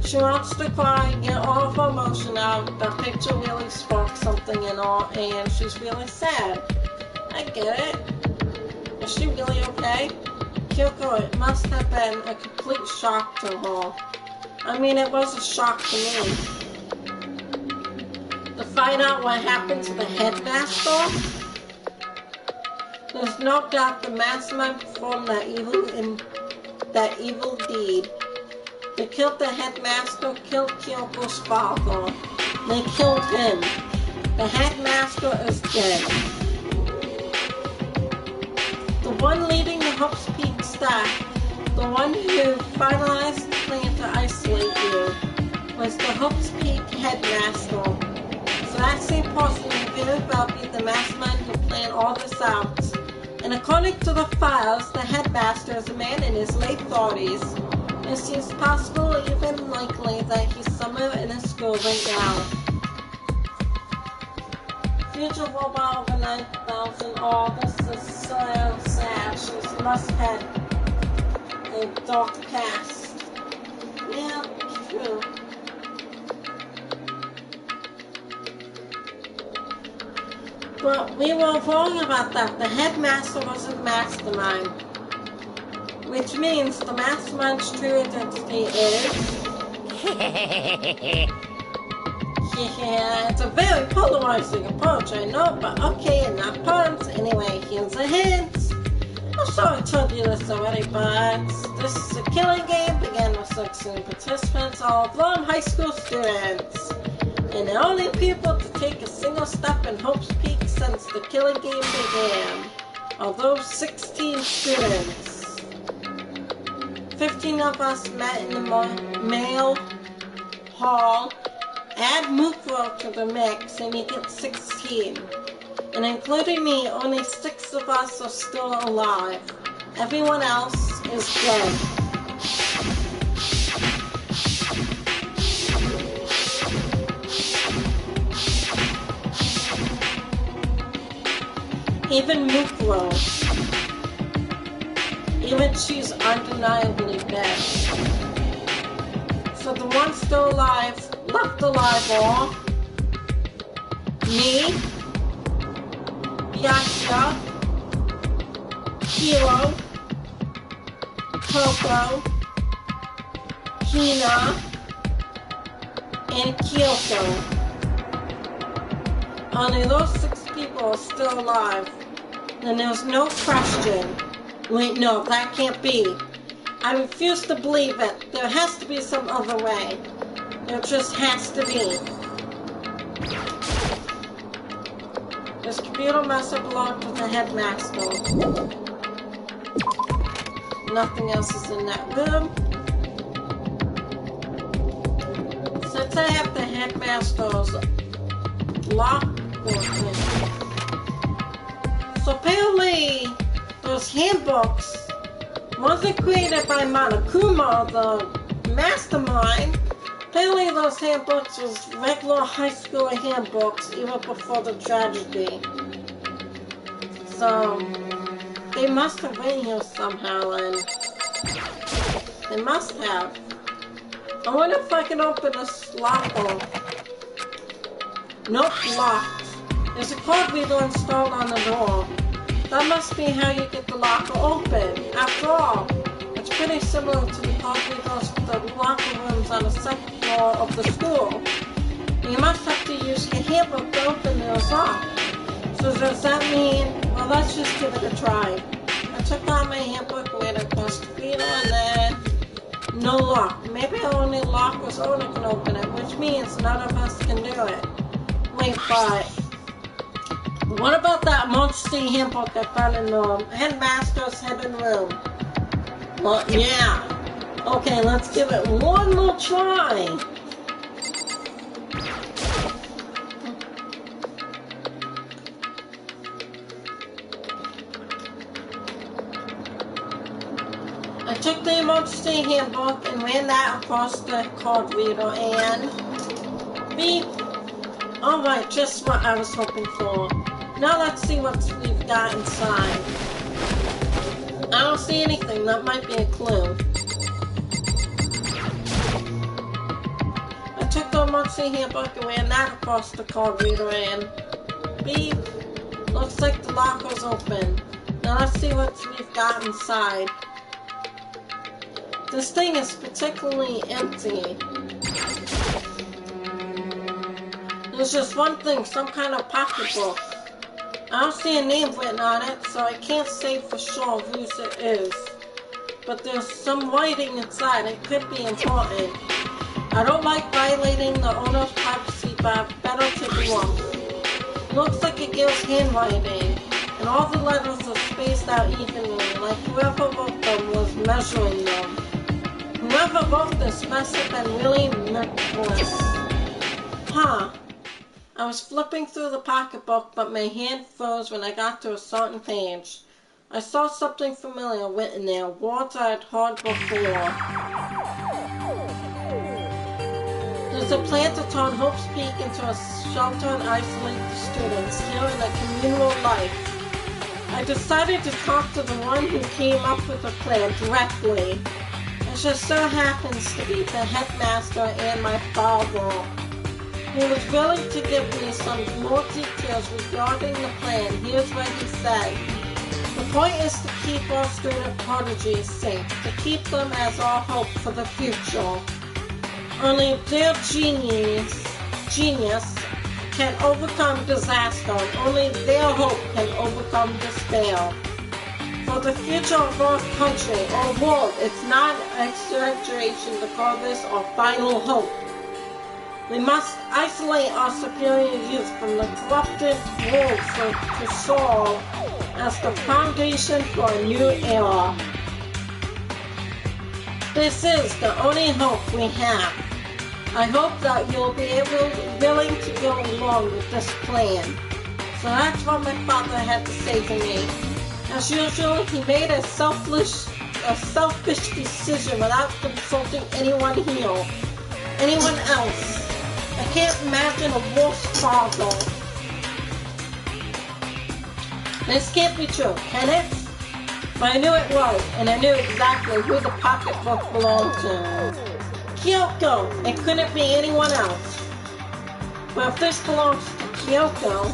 She wants to cry and get all of her emotion out. That picture really sparked something in her, and she's really sad. I get it. Is she really okay? Kyoko, it must have been a complete shock to her. I mean, it was a shock to me. To find out what happened to the headmaster? There's no doubt the mastermind performed that evil deed. They killed the headmaster, killed Kyoko's father. They killed him. The headmaster is dead. The one leading the Hopes Peak staff, the one who finalized the plan to isolate you, was the Hopes Peak headmaster. So that same person may very well be the mastermind who planned all this out. And according to the files, the headmaster is a man in his late 30s. It seems possible, even likely, that he's somewhere in his school right now. Future robot over 9,000. Oh, this is so sad. She must have a dark past. Yeah, true. But we were wrong about that. The headmaster wasn't mastermind. Which means the mastermind's true identity is... Yeah, it's a very polarizing approach, I know, but okay, enough puns. Anyway, here's a hint. I'm sure I told you this already, but this is a killing game, began with 16 participants, all of them high school students. And the only people to take a single step in Hope's Peak since the killing game began are those 16 students. 15 of us met in the male hall. Add Mukro to the mix and you get 16. And including me, only 6 of us are still alive. Everyone else is dead. Even Mukro. Even she's undeniably dead. So the ones still alive, left alive are me, Yasha, Hiro, Coco, Hina, and Kyoko. Only those 6 people are still alive. And there's no question. Wait, no, that can't be. I refuse to believe it. There has to be some other way. There just has to be. This computer must have belonged to the headmaster. Nothing else is in that room. Since I have the headmaster's lockbook. So apparently, those handbooks wasn't created by Monokuma, the mastermind. Apparently those handbooks was regular high school handbooks even before the tragedy. So, they must have been here somehow, and they must have. I wonder if I can open this lockbook. Nope, locked. There's a code reader installed on the door. That must be how you get the locker open. After all, it's pretty similar to the corridors of the locker rooms on the second floor of the school. You must have to use your handbook to open those up. So does that mean, well, let's just give it a try. I took out my handbook, went across the feeder, and then no lock. Maybe only locker's owner can open it, which means none of us can do it. Wait, but what about that monster handbook I found in the headmaster's hidden room? Well, yeah. Okay, let's give it one more try. I took the emergency handbook and ran that across the card reader and beep. Alright, just what I was hoping for. Now let's see what we've got inside. I don't see anything. That might be a clue. I took the emergency handbook and ran that across the card reader and beep. Looks like the locker's open. Now let's see what we've got inside. This thing is particularly empty. There's just one thing, some kind of pocketbook. I don't see a name written on it, so I can't say for sure whose it is. But there's some writing inside. It could be important. I don't like violating the owner's privacy, but better to do one. Looks like it gives handwriting, and all the letters are spaced out evenly, like whoever wrote them was measuring them. Whoever wrote this must have been really meticulous. Huh. I was flipping through the pocketbook, but my hand froze when I got to a certain page. I saw something familiar written there, words I had heard before. There's a plan to turn Hope's Peak into a shelter and isolate the students here in a communal life. I decided to talk to the one who came up with the plan directly. It just so happens to be the headmaster and my father. He was willing to give me some more details regarding the plan. Here's what he said. The point is to keep our student prodigies safe, to keep them as our hope for the future. Only their genius can overcome disaster, and only their hope can overcome despair. For the future of our country or world, it's not an exaggeration to call this our final hope. We must isolate our superior youth from the corrupted world to serve as the foundation for a new era. This is the only hope we have. I hope that you'll be willing to go along with this plan. So that's what my father had to say to me. As usual, he made a selfish decision without consulting anyone here, anyone else. I can't imagine a worse father. This can't be true, can it? But I knew it was, and I knew exactly who the pocketbook belonged to. Kyoko! It couldn't be anyone else. Well, if this belongs to Kyoko,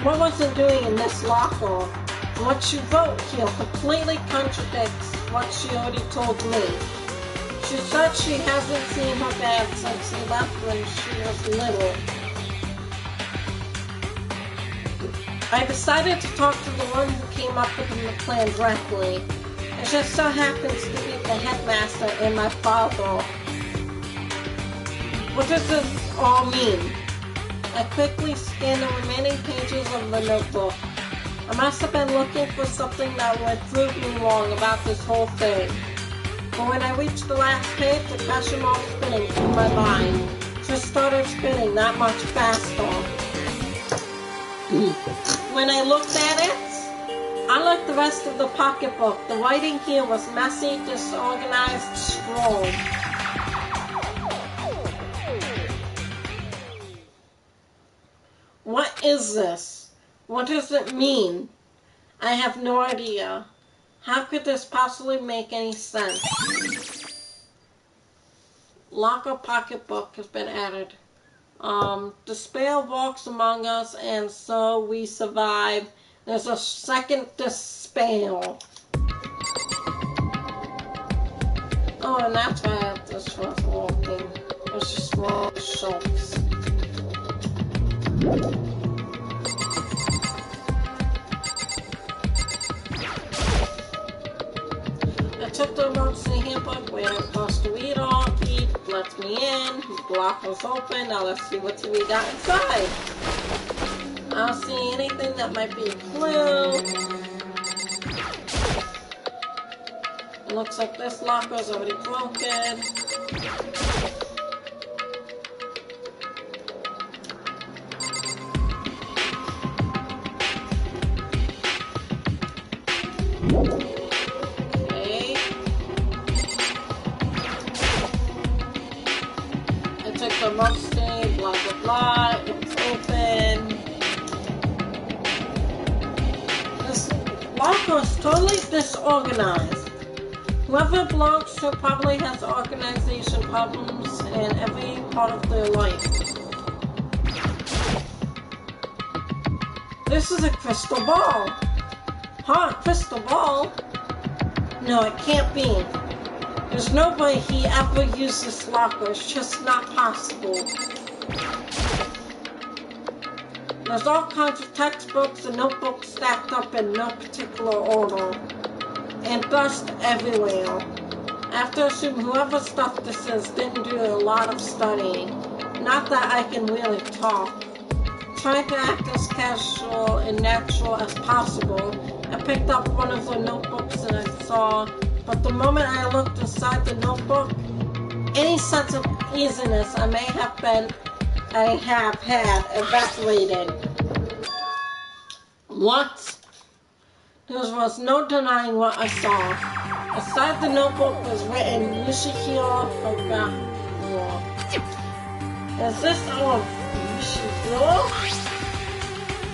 what was it doing in this locker? What she wrote here completely contradicts what she already told me. She said she hasn't seen her dad since he left when she was little. I decided to talk to the one who came up with the plan directly. It just so happens to be the headmaster and my father. What does this all mean? I quickly scanned the remaining pages of the notebook. I must have been looking for something that would prove me wrong about this whole thing. But when I reached the last page, the question mark spinning through my mind just started spinning that much faster. When I looked at it, unlike the rest of the pocketbook, the writing here was messy, disorganized, scrawled. What is this? What does it mean? I have no idea. How could this possibly make any sense? Locker pocketbook has been added. Despair walks among us, and so we survive. There's a second dispel. Oh, and that's why this was walking. There's just more shelves. I took the emergency handbook where I'm supposed to read all. He lets me in. The block was open. Now let's see what we got inside. I don't see anything that might be a clue. It looks like this locker's already broken. Okay. I took the emergency, blah blah blah. It's open. This locker is totally disorganized. Whoever belongs to probably has organization problems in every part of their life. This is a crystal ball. Huh, crystal ball? No, it can't be. There's no way he ever used this locker. It's just not possible. There's all kinds of textbooks and notebooks stacked up in no particular order. And dust everywhere. I have to assume whoever stuff this is didn't do a lot of studying. Not that I can really talk. Trying to act as casual and natural as possible, I picked up one of the notebooks and I saw, but the moment I looked inside the notebook, any sense of easiness I have had evaporated. What? There was no denying what I saw. Inside the notebook was written, Yoshihiro forgot war. Is this all Yoshihiro?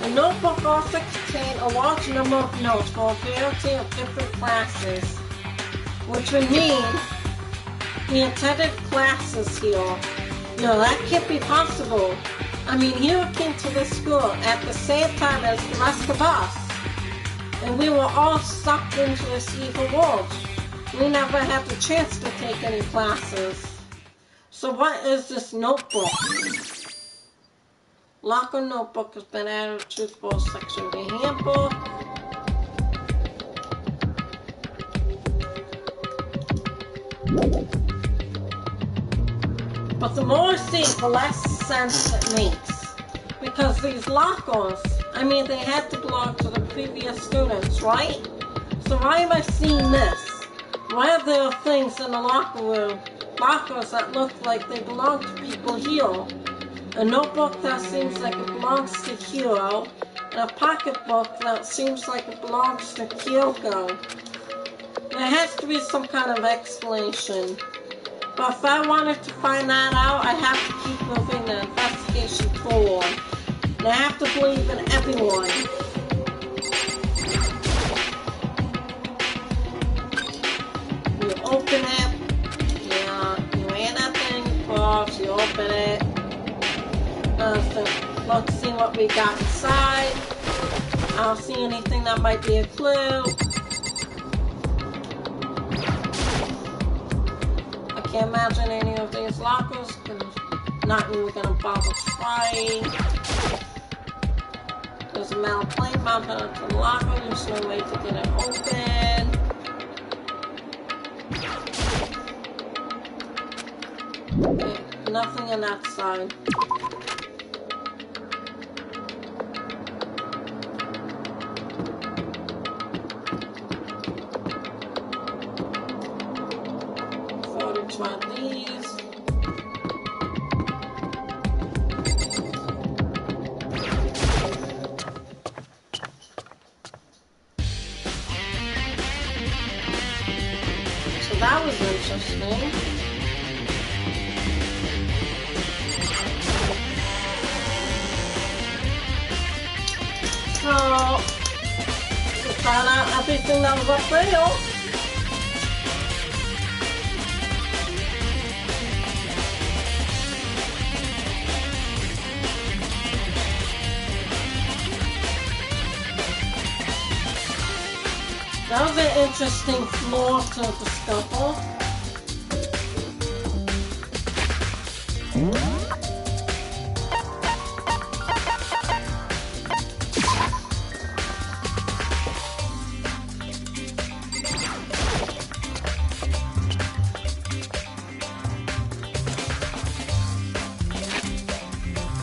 The notebook also contained a large number of notes for a variety of different classes, which would mean he attended classes here. No, that can't be possible. I mean, he came to this school at the same time as the rest of us. And we were all sucked into this evil world. We never had the chance to take any classes. So what is this notebook? Locker notebook has been added to the full section of the handbook. But the more I see, the less sense it makes. Because these lockers, I mean, they had to belong to the previous students, right? So why am I seeing this? Why are there things in the locker room, lockers that look like they belong to people here? A notebook that seems like it belongs to Hiro, and a pocketbook that seems like it belongs to Kyoko. There has to be some kind of explanation. But if I wanted to find that out, I have to keep moving the investigation forward. And I have to believe in everyone. You open it. Yeah, you ain't nothing close. You open it. So let's see what we got inside. I don't see anything that might be a clue. I can't imagine any of these lockers, because I'm not even gonna bother trying. There's a metal plate mounted onto the locker. There's no way to get it open. Okay, nothing on that side. Try these. So that was interesting. So we found out everything that was up there. That was an interesting floor to discover.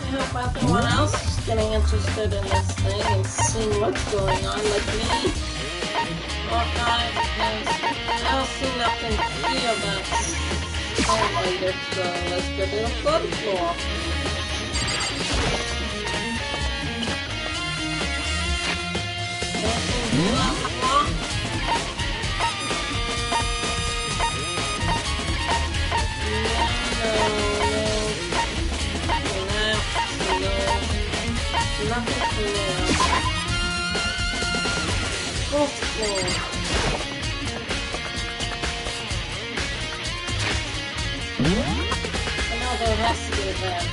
I hope everyone else is getting interested in this thing and seeing what's going on, like me. Hawkeye, because I don't see nothing here that's highlighted, so let's go to the third floor. Anything new on the floor? Nothing for now. Fourth floor. I know there has to be a bed.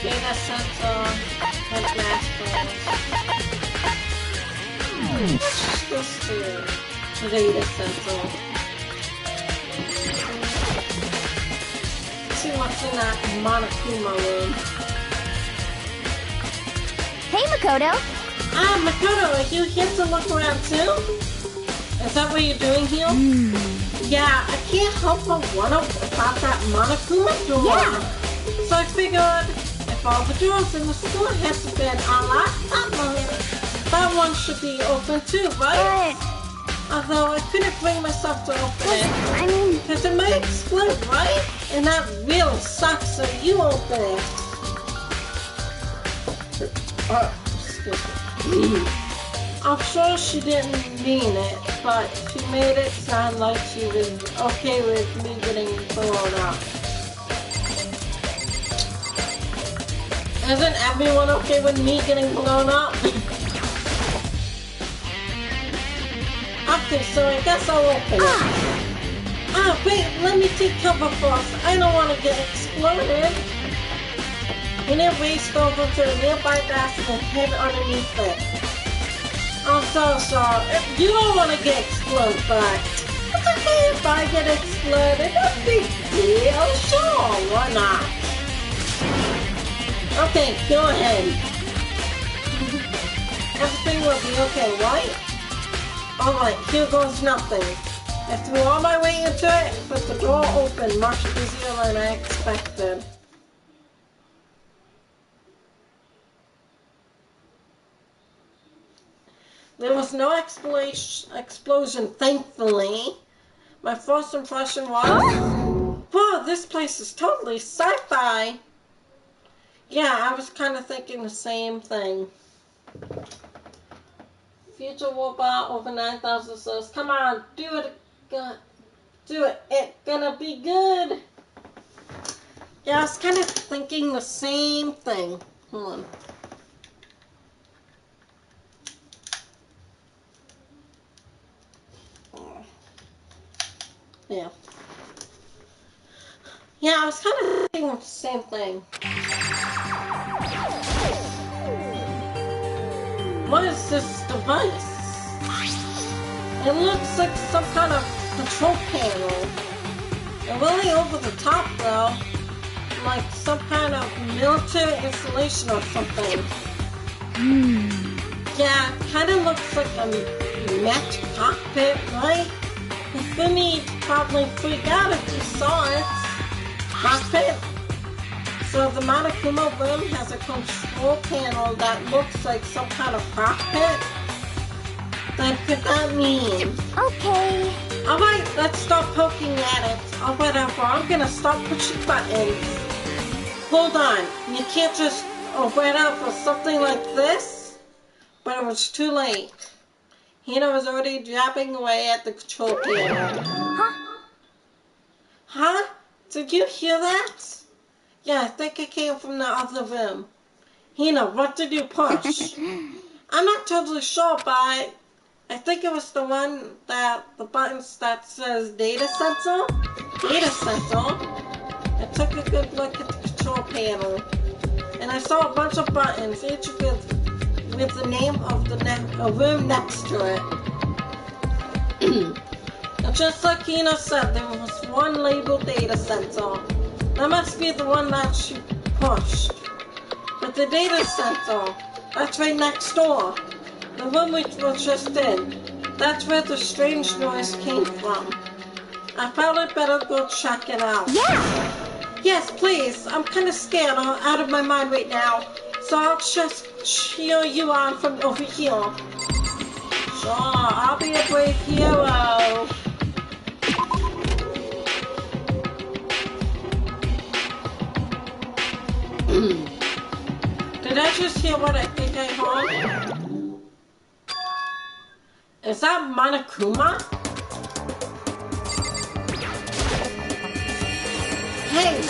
Data center, headmasters. What's this here? Data center. Let's see what's in that Monokuma room. Hey, Makoto. Ah, Makoto, are you here to look around too? Is that what you're doing here? Yeah, I can't help but wonder about that Monokuma door. Yeah. So I figured if all the doors in the store had to be unlocked, that one should be open too, right? Although I couldn't bring myself to open it. I mean... Because it might explode, right? And that really sucks, so you open it. Excuse me. I'm sure she didn't mean it, but she made it sound like she was okay with me getting blown up. Isn't everyone okay with me getting blown up? Okay, so I guess I'll open it. Ah, wait, let me take cover first. I don't want to get exploded. And then raced over to a nearby basket and hid underneath it. I'm so sorry. You don't want to get exploded, but it's okay if I get exploded. No big deal. Sure, why not? Okay, go ahead. Everything will be okay, right? Alright, here goes nothing. I threw all my weight into it, but the door opened much easier than I expected. There was no explosion, thankfully. My first impression was, whoa, this place is totally sci-fi. Yeah, I was kind of thinking the same thing. Future robot over 9,000 cells. Come on, do it. Do it. It's gonna be good. Yeah, I was kind of thinking the same thing. Hold on. Yeah. Yeah, I was kind of thinking the same thing. What is this device? It looks like some kind of control panel. And really over the top though. Like some kind of military installation or something. Yeah, it kind of looks like a mech cockpit, right? For me, you'd probably freak out if you saw it. Cockpit. So the Monokuma room has a control panel that looks like some kind of cockpit. What could that mean? Okay. Alright, let's stop poking at it. Or whatever, I'm gonna stop pushing buttons. Hold on, you can't just wait out for something like this? But it was too late. Hina was already jabbing away at the control panel. Huh? Did you hear that? Yeah, I think it came from the other room. Hina, what did you push? I'm not totally sure, but I think it was the one that, the buttons that says data sensor. Data sensor. I took a good look at the control panel. And I saw a bunch of buttons, each with with the name of the room next to it. And just like Hina said, there was one labeled data center. That must be the one that she pushed. But the data center, that's right next door. The room we were just in. That's where the strange noise came from. I felt it better go check it out. Yeah! Yes, please. I'm kind of scared. I'm out of my mind right now. So I'll just cheer you on from over here. Sure, I'll be a brave hero. Did I just hear what I think I heard? Is that Monokuma? Hey!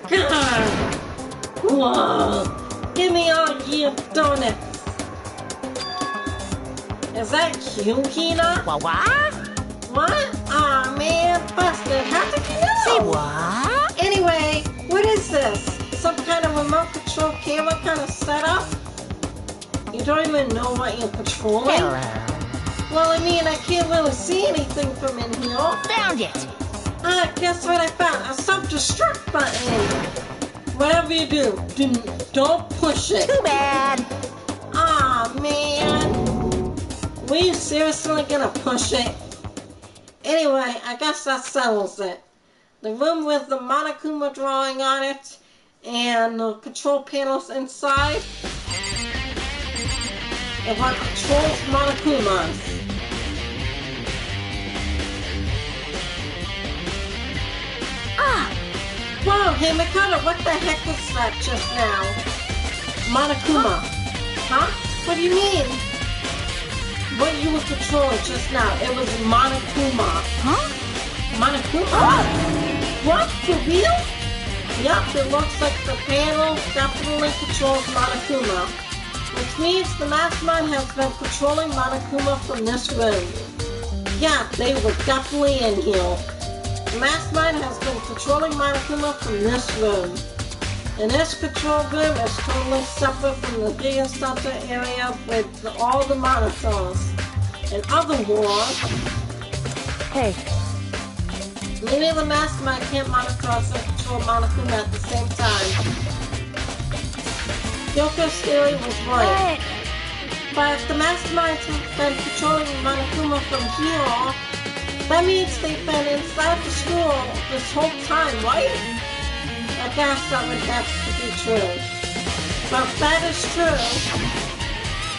God! Whoa! Give me all your donuts! Is that you, Hina? What? What? Aw, man, busted. How did you know? Say what? Anyway, what is this? Some kind of remote control camera kind of setup? You don't even know what you're controlling? Hello. Well, I mean, I can't really see anything from in here. Found it. Ah, guess what I found? A self-destruct button. Whatever you do, don't push it. Too bad. Aw, man. Were you seriously gonna push it? Anyway, I guess that settles it. The room with the Monokuma drawing on it and the control panels inside. It what controls Monokumas. Ah! Whoa, hey Makoto, what the heck was that just now? Monokuma. Huh? What do you mean? What you were controlling just now, it was Monokuma. Huh? Monokuma? What? For real? Yup, it looks like the panel definitely controls Monokuma. Which means the mastermind has been controlling Monokuma from this room. Yeah, they were definitely in here. The mastermind has been controlling Monokuma from this room. And this control room is totally separate from the data center area with all the monitors. In other words, Hey, maybe the mastermind can't monitor and control Monokuma at the same time. Yoko's theory was right. But if the masterminds have been controlling Monokuma from here, that means they've been inside the school this whole time, right? I guess that would have to be true. But if that is true,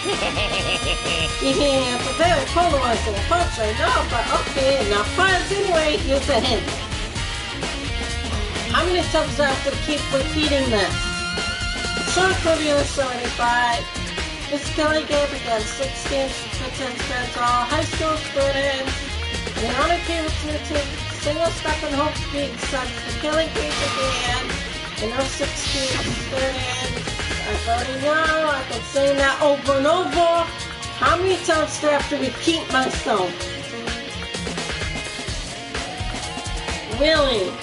yeah, it's a very polarizing approach, I know, but okay, now friends, anyway, here's a hint. How many times do I have to keep repeating this? Short review 75. This killing game against 16 participants, all high school students. The only people to take a single step in hope to be since the killing game began. And those 16 students, I already know, I've been saying that over and over. How many times do I have to repeat myself? Really?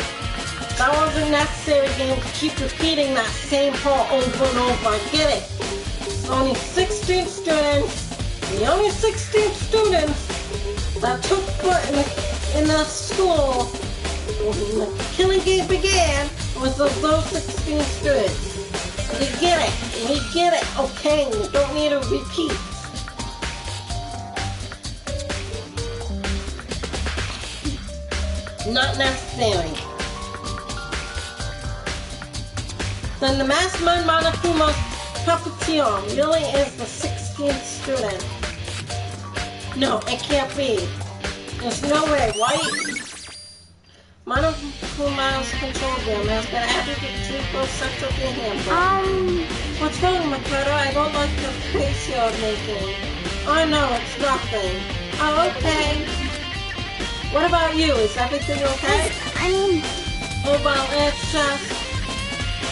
That wasn't necessary, game, to keep repeating that same part over and over. I get it. It's only 16 students. The only 16 students that took foot in the school when the killing game began was those 16 students. We get it. We get it. Okay, we don't need to repeat. Not necessary. Then the mastermind Monokuma's puppeteer really is the 16th student. No, it can't be. There's no way, right? Monokuma's control room has been added to both Central and Hamburg. What's wrong, Makoto? I don't like the face you're making. Oh no, it's nothing. Oh, okay. What about you? Is everything okay? Oh well, it's just...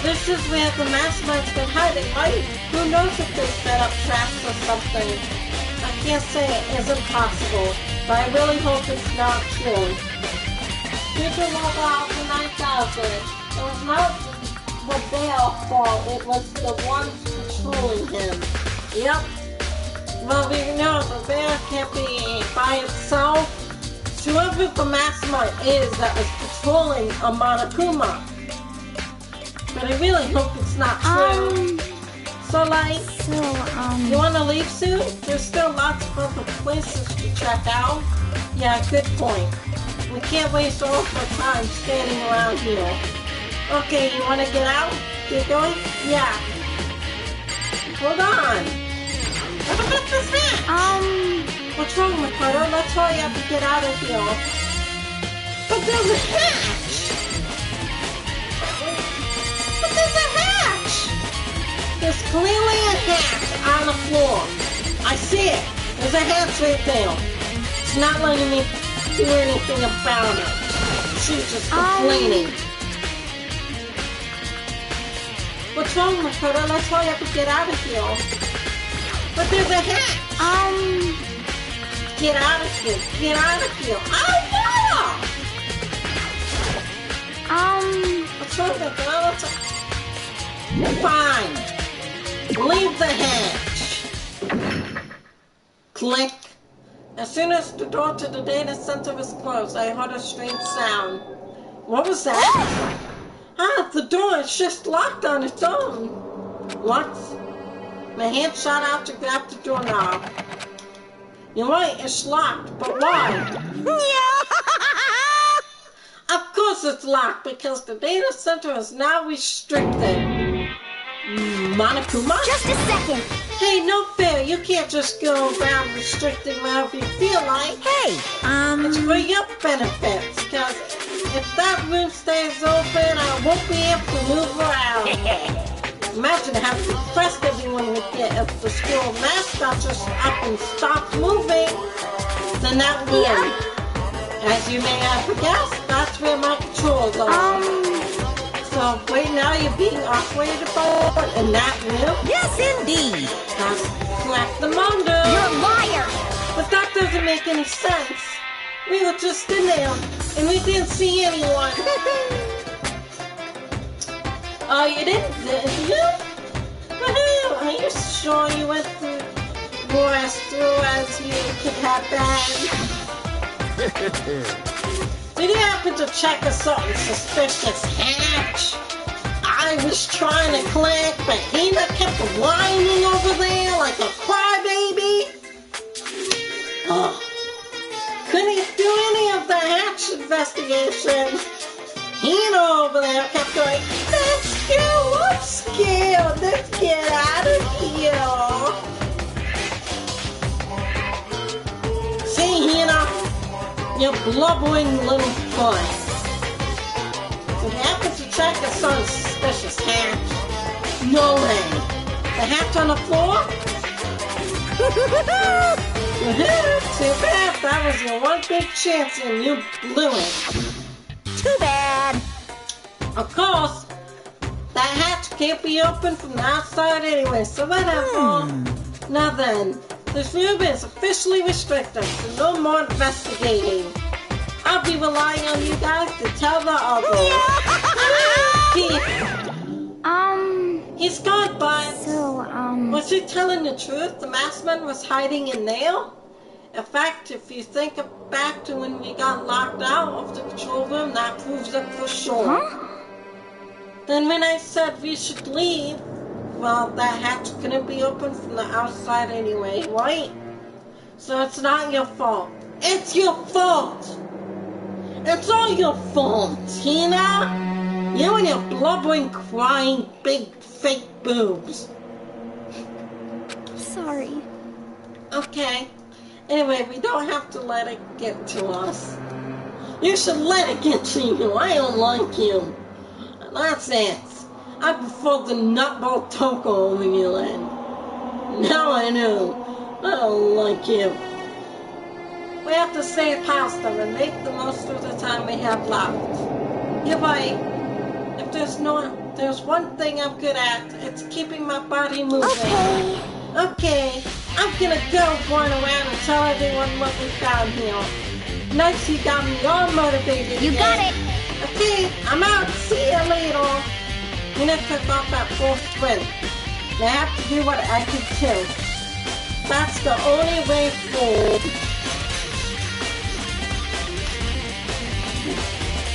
This is where the mastermind's been hiding, right? Who knows if they set up traps or something? I can't say it isn't possible, but I really hope it's not true. Future Mobile for 9,000. It was not their fault, it was the ones controlling him. Yep. Well, we know the bear can't be by itself. So whoever the mastermind is that was patrolling a Monokuma. But I really hope it's not true. So, like, you want to leave soon? There's still lots of other places to check out. Yeah, good point. We can't waste all of our time standing around here. Okay, you want to get out? Get going? Yeah. Hold on. What about this hatch? What's wrong, Makoto? Let's hurry up and get out of here. But there's a hatch! But there's a hatch! There's clearly a hatch on the floor. I see it. There's a hatch right there. It's not letting me do anything about it. She's just complaining. What's wrong, Makoto? Let's hurry up and get out of here. But there's a hatch! Get out of here! Get out of here! Oh, no! What's wrong, Makoto? Fine. Leave the hatch. Click. As soon as the door to the data center was closed, I heard a strange sound. What was that? The door is just locked on its own. What? My hand shot out to grab the doorknob. You're right, it's locked, but why? Of course it's locked, because the data center is now restricted. Monokuma? Just a second. Hey, no fair. You can't just go around restricting wherever you feel like. Hey, It's for your benefits, because if that room stays open, I won't be able to move around. Imagine how depressed everyone would get if the school mascot just up and stops moving. Then that room, as you may have guessed, that's where my controls are. So right now you're being operated upon in that room? yes, indeed. That's correct, the Mondo. You're a liar. But that doesn't make any sense. We were just in there, and we didn't see anyone. Oh, you didn't, did you? Woohoo! Are you sure you went through more as you could have been? Did you happen to check a certain suspicious hatch? I was trying to click, but Hina kept whining over there like a crybaby. Couldn't do any of the hatch investigation. Hina over there kept going, let's go, I'm scared, let's get out of here. See, Hina? You blubbering little butt. Did you happen to check a certain suspicious hatch? No way. The hatch on the floor? Too bad. That was your one big chance and you blew it. Too bad. Of course, that hatch can't be opened from the outside anyway, so whatever. Now then, this room is officially restricted, so no more investigating. I'll be relying on you guys to tell the others. He's gone, but was he telling the truth? The maskman was hiding in there? In fact, if you think back to when we got locked out of the control room, that proves it for sure. Then when I said we should leave, well, that hatch couldn't be opened from the outside anyway, right? So it's not your fault. It's your fault! It's all your fault, Tina! You and your blubbering, crying, big, fake boobs. Sorry. Okay. Anyway, we don't have to let it get to us. You should let it get to you. I don't like you. That's it. I prefer the nutball Toko over you then. Now I know. I don't like you. We have to stay past them and make the most of the time we have left. You're right. If there's one thing I'm good at, it's keeping my body moving. Okay. I'm gonna go going around and tell everyone what we found here. Nice, you got me all motivated. You got it. Okay, I'm out. See you later. Hina took off at full sprint. They have to do what I can too. That's the only way forward.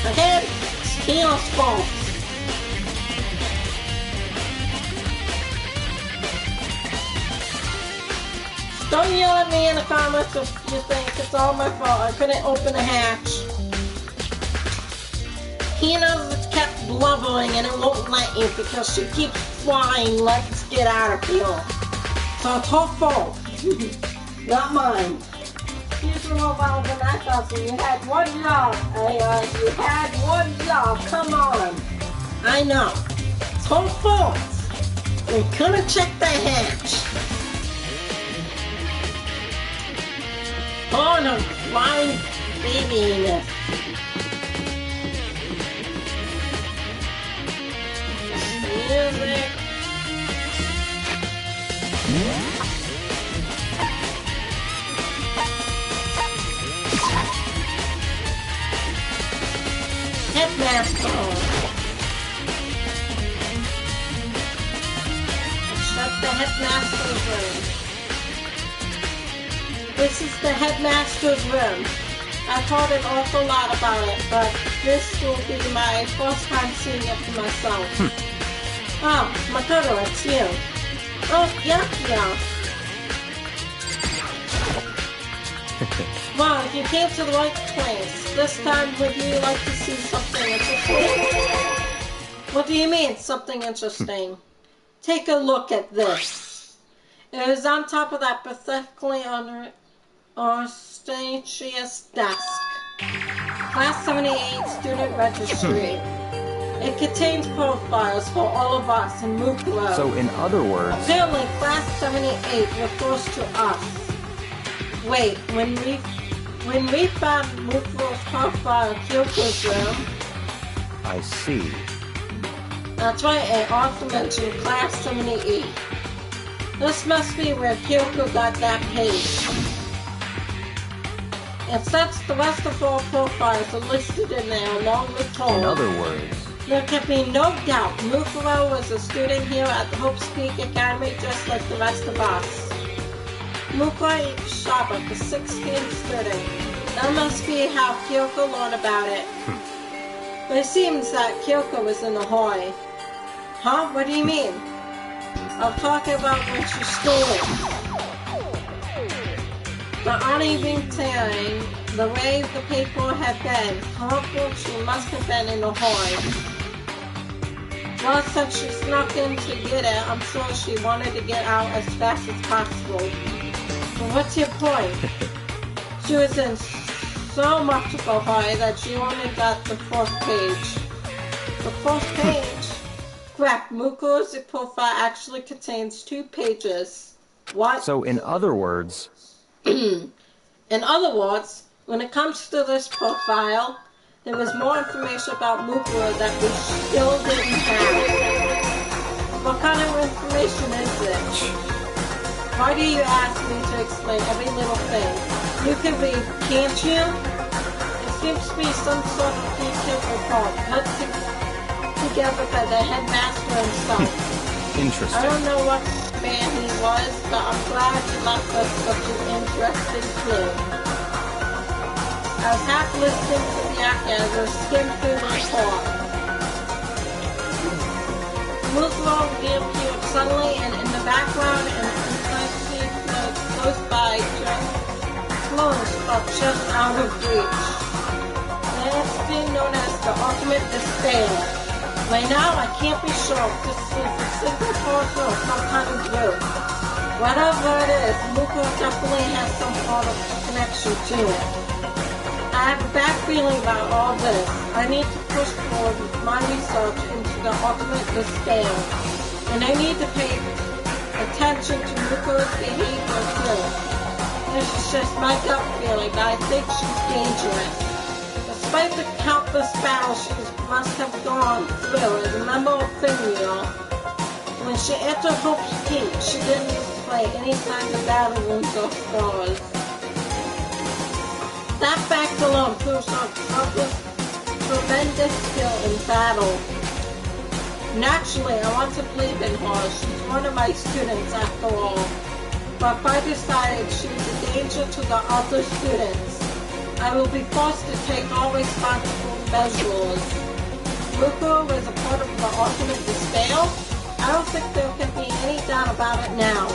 Again, it's Tina's fault. Don't yell at me in the comments if you think it's all my fault. I couldn't open the hatch. Tina kept blubbering and it won't let you because she keeps flying. Let's get out of here. So it's her fault. Not mine. She's more well than I thought. So you had one job. You had one job. Come on. I know. It's her fault. We couldn't check the hatch. Oh no, flying babiness. Music. Headmaster. Shut the headmaster's room. This is the headmaster's room. I've heard an awful lot about it, but this will be my first time seeing it for myself. Oh, Makoto, it's you. Oh, yeah. Well, you came to the right place. This time, would you like to see something interesting? What do you mean, something interesting? Take a look at this. It is on top of that pathetically ostentatious desk. Class 78 Student Registry. It contains profiles for all of us in Mukuro. So in other words... Apparently, Class 78 refers to us. Wait, when we found Mukuro's profile in Kyoko's room... I see. That's right, it also mentioned Class 78. This must be where Kyoko got that page. And since the rest of our profiles are listed in there along with Tom... In other words... There can be no doubt Mukuro was a student here at the Hope's Peak Academy just like the rest of us. Mukuro Shaba, the 16th student. That must be how Kyoko learned about it. But it seems that Kyoko was in a hurry. Huh? What do you mean? I'm talking about when she stole it. The uneven tearing, the way the paper had been, she must have been in a hurry. Well, since she snuck in to get it, I'm sure she wanted to get out as fast as possible. But what's your point? She was in so much of a hurry that she only got the first page. The first page? Correct, Mukuro's profile actually contains 2 pages. What? So in other words... In other words, when it comes to this profile, there was more information about Mukuro that we still didn't have. What kind of information is it? Why do you ask me to explain every little thing? You can read, can't you? It seems to be some sort of detailed report put together by the headmaster himself. Interesting. I don't know what man he was, but I'm glad he left us such an interesting clue. I was half listening to the actor as I skimmed through the report. Mukuro reappeared suddenly, and in the background, an enticing note close by just close, but just out of reach. The entity known as the Ultimate Despair. Right now, I can't be sure if this is a single portion or some kind of group. Whatever it is, Mukuro definitely has some sort of connection to it. I have a bad feeling about all this. I need to push forward with my research into the Ultimate Despair. And I need to pay attention to Mukuro's behavior too. This is just my gut feeling, but I think she's dangerous. Despite the countless battles she must have gone through as a member of Finreal, when she entered Hope's Peak, she didn't display any signs of battle wounds or scars. That fact alone proves her tremendous skill in battle. Naturally, I want to believe in her. She's one of my students after all. But if I decided she was a danger to the other students, I will be forced to take all responsible measures. Mukuro was a part of the ultimate despair. I don't think there can be any doubt about it now.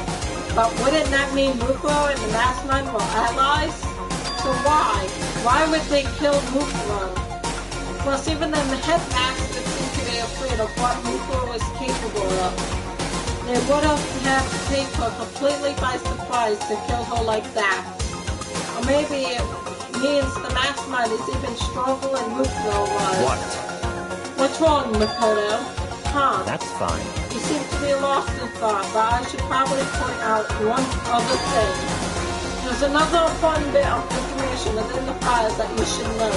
But wouldn't that mean Mukuro and the Mastermind were allies? So why? Why would they kill Mukuro? Plus, even the headmaster seemed to be afraid of what Mukuro was capable of. They would have had to take her completely by surprise to kill her like that. Or maybe it means the Mastermind is even stronger than Mukuro was. What? What's wrong, Makoto? Huh? That's fine. You seem to be lost in thought, but I should probably point out one other thing. There's another important bit of information within the files that you should know.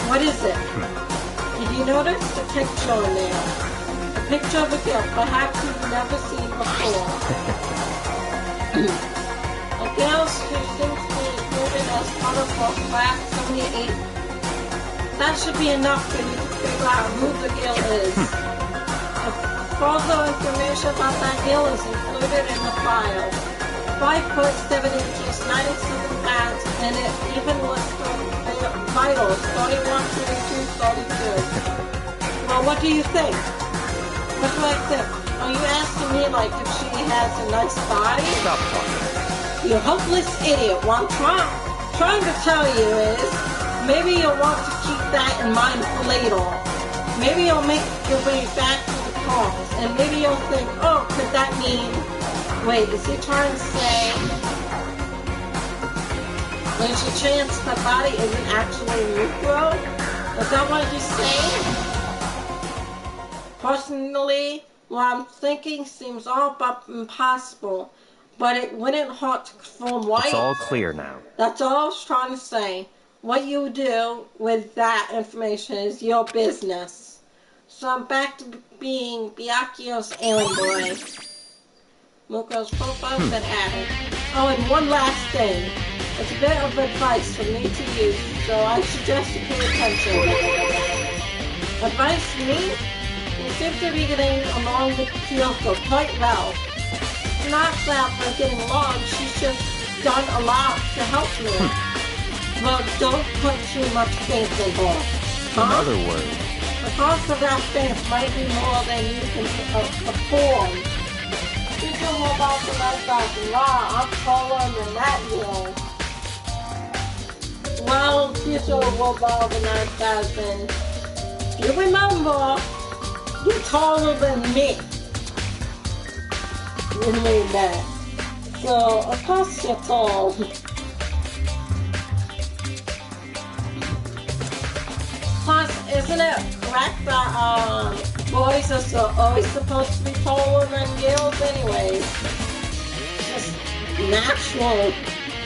What is it? Did you notice the picture in there? A picture of a girl perhaps you've never seen before. A girl who seems to be included as part of her class 78. That should be enough for you to figure out who the girl is. Further information about that girl is included in the file. 5 foot 7 inches, 97 pounds, and it even lists her vitals, 31, 22, 32. Well, what do you think? What do I think? Are you asking me like if she has a nice body? Stop talking. You hopeless idiot. What I'm trying to tell you is, maybe you'll want to keep that in mind for later. Maybe you'll make your way back to the talks, and maybe you'll think, oh, could that mean... Wait, is he trying to say... There's a chance the body isn't actually Mukuro? Is that what he's saying? Personally, what I'm thinking seems all but impossible, but it wouldn't hurt to confirm white. It's all clear now. That's all I was trying to say. What you do with that information is your business. So I'm back to being Byakuyo's errand boy. Mukuro's profile's been added. Oh, and one last thing. It's a bit of advice for me to use, so I suggest you pay attention. Advice me? You seem to be getting along with Kyoko quite well. Not that by getting along, she's just done a lot to help me. Well, don't put too much faith in her. In other words, the cost of that faith might be more than you can afford. Future Mobile for 9,000. Wow, I'm taller than that, yo. Well, Future Mobile for 9,000. You remember, you're taller than me. You mean that. So, of course you're tall. Plus, isn't it correct that boys are always supposed to be taller than girls anyway? It's just natural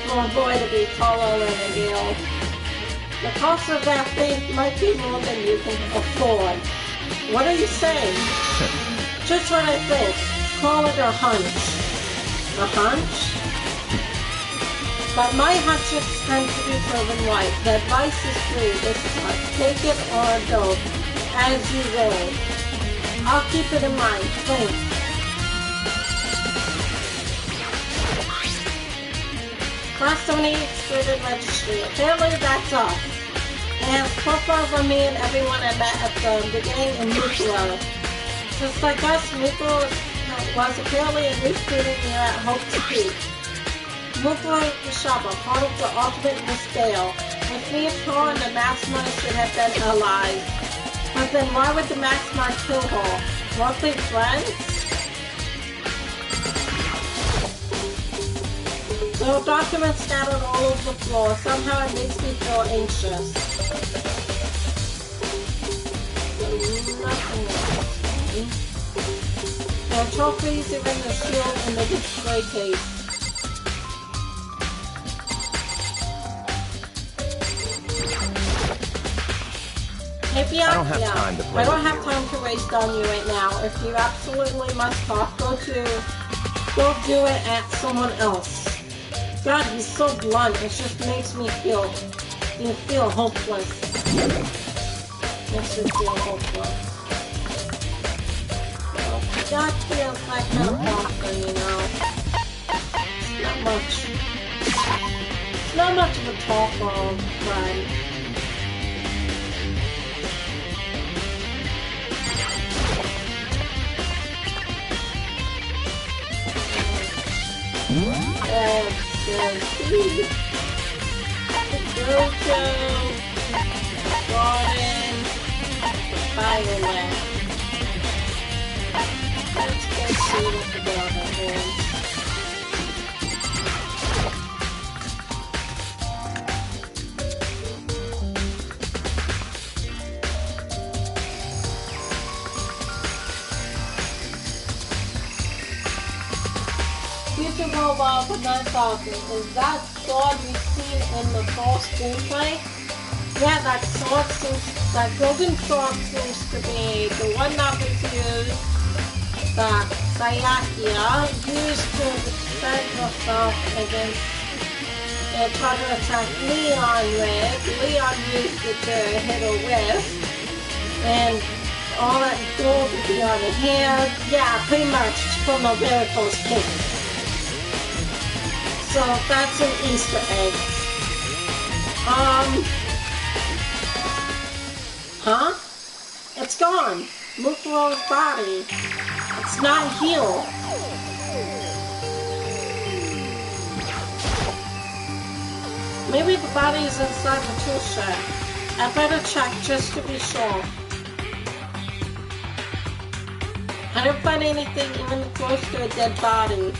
for a boy to be taller than a girl. The cost of that thing might be more than you can afford. What are you saying? Just what I think. Call it a hunch. A hunch? But my hunches tend to be proven right. The advice is free this time. Take it or don't, as you will. I'll keep it in mind. Thanks. Class 78 student registry. Apparently that's us. And profiles on me and everyone I met at the beginning in Mukuro. Just like us, Mukuro was apparently a new student here at Hope Peak. Mukuro Ishaba, part of the ultimate despair. With me, her and the Mastermind should have been allies. But then why would the Mastermind kill her? Weren't they friends? There are documents scattered all over the floor. Somehow it makes me feel anxious. Nothing else. There are trophies, even the shield in the display case. Maybe I don't have time to play. I don't have time to waste on you right now. If you absolutely must talk, go do it at someone else. God, he's so blunt. It just makes me feel hopeless. Makes me feel hopeless. that feels like kind of monster, you know. Not much. It's not much of a talk or friend. Gojo, Garden, Violet. Let's go see what the Garden is. Future Mobile for 9,000. Is that sword we've seen in the first gameplay? Yeah, that golden sword seems to be the one that was used, that Sayakia used to defend herself against try to attack Leon with. Leon used it to hit her with, and all that gold would be on her hand. Yeah, pretty much from the very first game. So that's an Easter egg. Huh? It's gone. Mukuro's body. It's not healed. Maybe the body is inside the tool shed. I better check just to be sure. I didn't find anything even close to a dead body.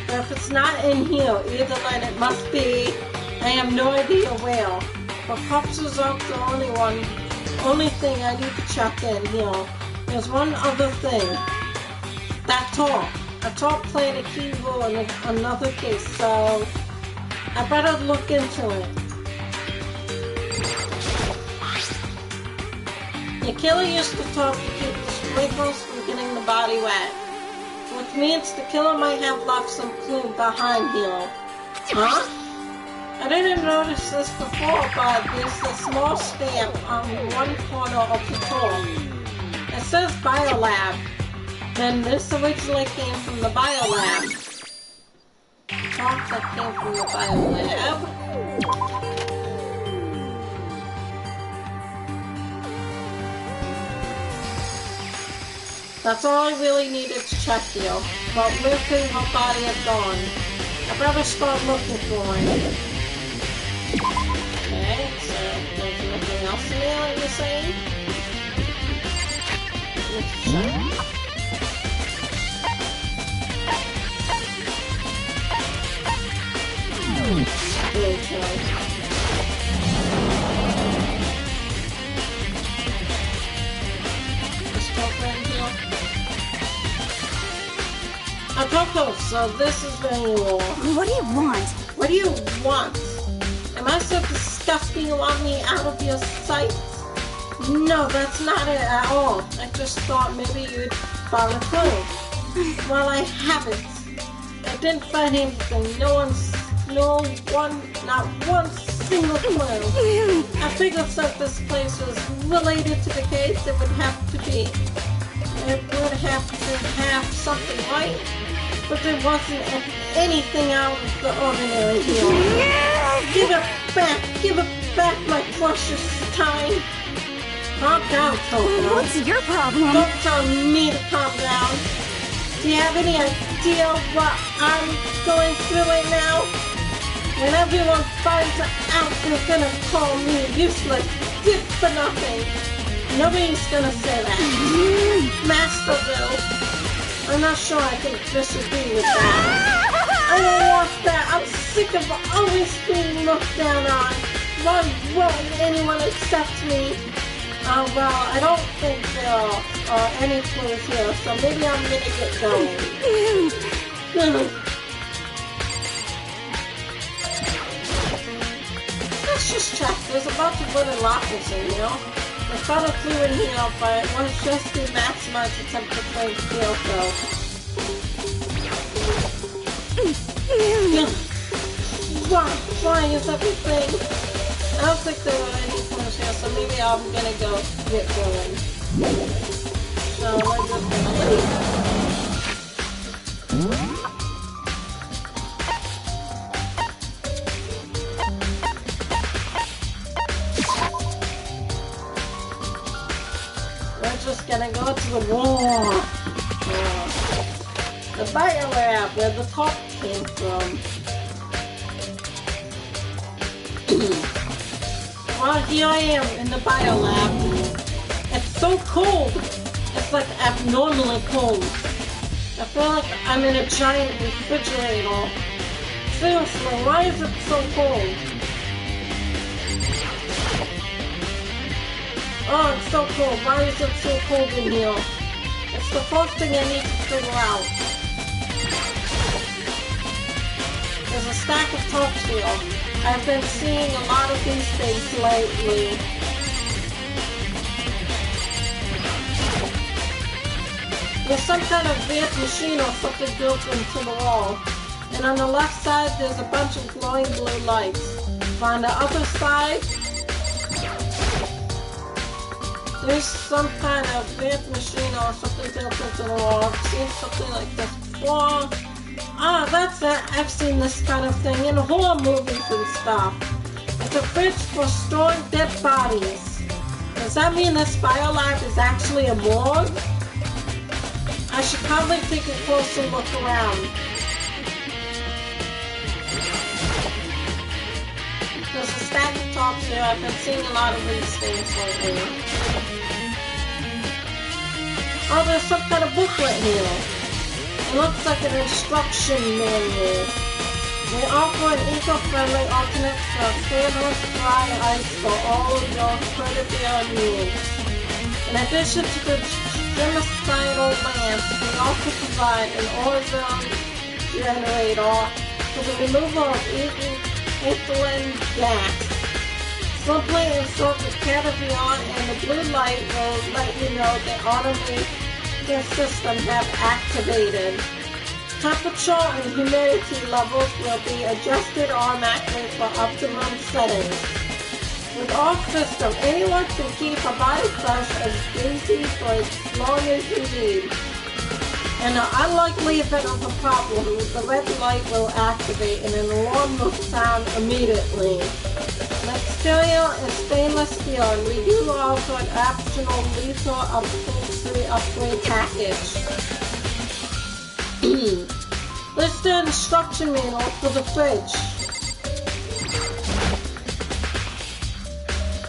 But if it's not in here, either then it must be. I have no idea where. But corpses aren't the only thing I need to check in here. There's one other thing. That talk. A talk played a key role in another case, so I better look into it. The killer used to talk to keep the sprinkles from getting the body wet. Which means the killer might have left some clue behind here. Huh? I didn't notice this before, but there's a small stamp on one corner of the talk. It says Biolab. And this originally came from the Biolab. Talk that came from the Biolab. That's all I really needed to check here. But where could her body have gone? I better start looking for it. Okay, so there's nothing else in there that you're saying? Let's check. Coco, so this is where you are. What do you want? What do you want? Am I so disgusting you want me out of your sight? No, that's not it at all. I just thought maybe you'd found a clue. Well, I haven't. I didn't find anything. Not one single clue. I figured since this place was related to the case, it would have to have something right. But there wasn't anything out of the ordinary here. Give it back, my precious time. Calm down, Coco. What's your problem? Don't tell me to calm down. Do you have any idea what I'm going through right now? When everyone finds out, they're gonna call me useless, good for nothing. Nobody's gonna say that. Master will. I'm not sure I can disagree with that. I don't want that. I'm sick of always being looked down on. Why won't anyone accept me? Well, I don't think there are any clues here, so maybe I'm gonna get going. Let's just check. There's a bunch of wooden lockers in here. I found a clue in here, but it was just to maximize attempt to play the field, though. Why is everything? I don't think there are any clues here, so maybe I'm gonna go get going. So we're just gonna leave. We're just gonna go to the wall. The biolab where the top came from. Well, here I am in the biolab. It's so cold. It's like abnormally cold. I feel like I'm in a giant refrigerator. Seriously, why is it so cold? Oh, it's so cold. Why is it so cold in here? It's the first thing I need to figure out. There's a stack of tops here. I've been seeing a lot of these things lately. There's some kind of weird machine or something built into the wall. And on the left side, there's a bunch of glowing blue lights. But on the other side, there's some kind of weird machine or something built into the wall. I've seen something like this before. Ah, that's it. I've seen this kind of thing in horror movies and stuff. It's a fridge for storing dead bodies. Does that mean this biolab is actually a morgue? I should probably take a closer look around. There's a stack of tops here. I've been seeing a lot of these things lately. Oh, there's some kind of booklet here. It looks like an instruction manual. We offer an eco-friendly alternate for flavors, dry ice for all of your credit beer needs. In addition to the germicidal lamps, we also provide an ozone generator for the removal of ethylene gas. Simply insert the caviar and the blue light will let you know the automated system have activated. Temperature and humidity levels will be adjusted automatically for optimum settings. With our system, anyone can keep a body fresh and breezy for as long as you need. In the unlikely event of a problem, the red light will activate and an alarm will sound immediately. The exterior is stainless steel and we do offer an optional lethal upholstery upgrade package. This is the instruction manual for the fridge.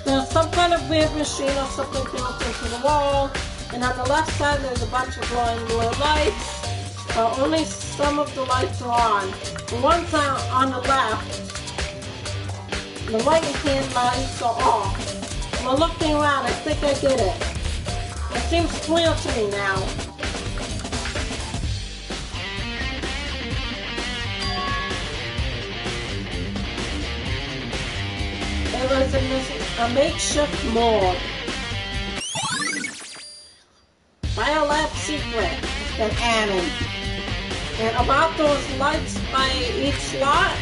There's some kind of weird machine or something built into the wall, and on the left side there's a bunch of glowing blue lights, but only some of the lights are on. The ones on the left, the right-hand lights are off. While looking around, I think I get it. It seems clear to me now. There was a makeshift morgue. Biolab secret has been added. And about those lights by each lot,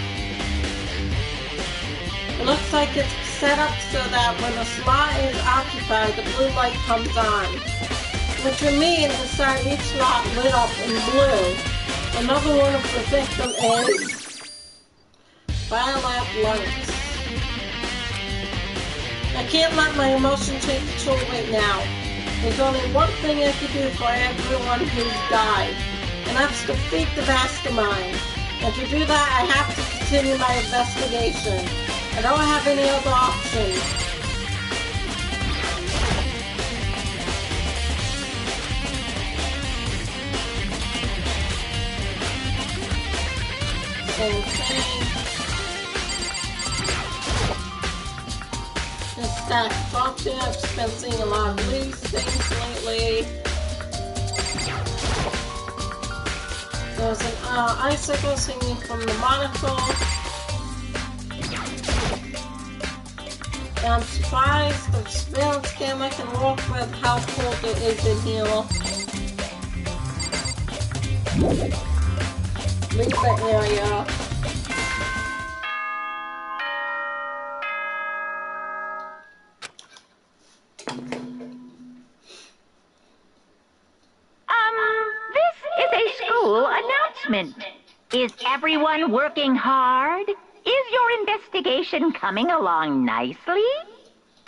it looks like it's set up so that when the slot is occupied, the blue light comes on. Which would mean inside each lot lit up in blue. Another one of the victim is Biolab lights. I can't let my emotion take control right now. There's only one thing I can do for everyone who's died, and that's defeat the mastermind. And to do that, I have to continue my investigation. I don't have any other option. Same thing. This stack of top there, I've been seeing a lot of these things lately. There's an icicle hanging from the monitor. And I'm surprised the surveillance camera can work with how cold it is in here. Leave that area. announcement. Is everyone working hard? Is your investigation coming along nicely?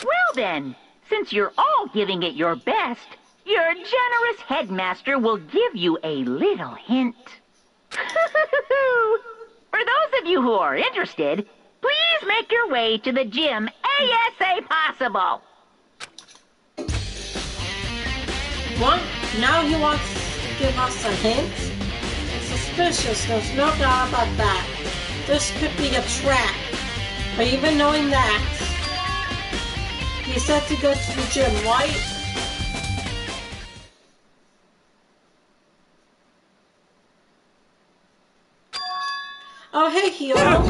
Well then, since you're all giving it your best, your generous headmaster will give you a little hint. For those of you who are interested, please make your way to the gym ASA possible. What? Now he wants to give us a hint? It's suspicious, there's no doubt about that. This could be a trap. But even knowing that, he said to go to the gym, right? Oh, hey, Hero.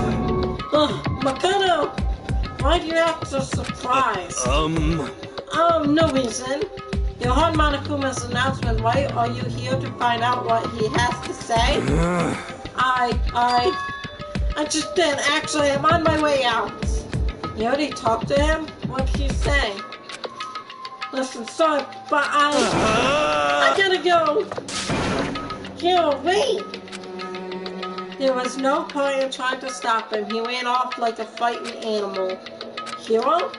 Makoto! Why do you act so surprised? No reason. You heard Monokuma's announcement, right? Are you here to find out what he has to say? I just did. Actually, I'm on my way out. You already talked to him? What did he say? Listen, sorry, but I gotta go. Hero, wait! There was no point in trying to stop him. He ran off like a frightened animal. Hero?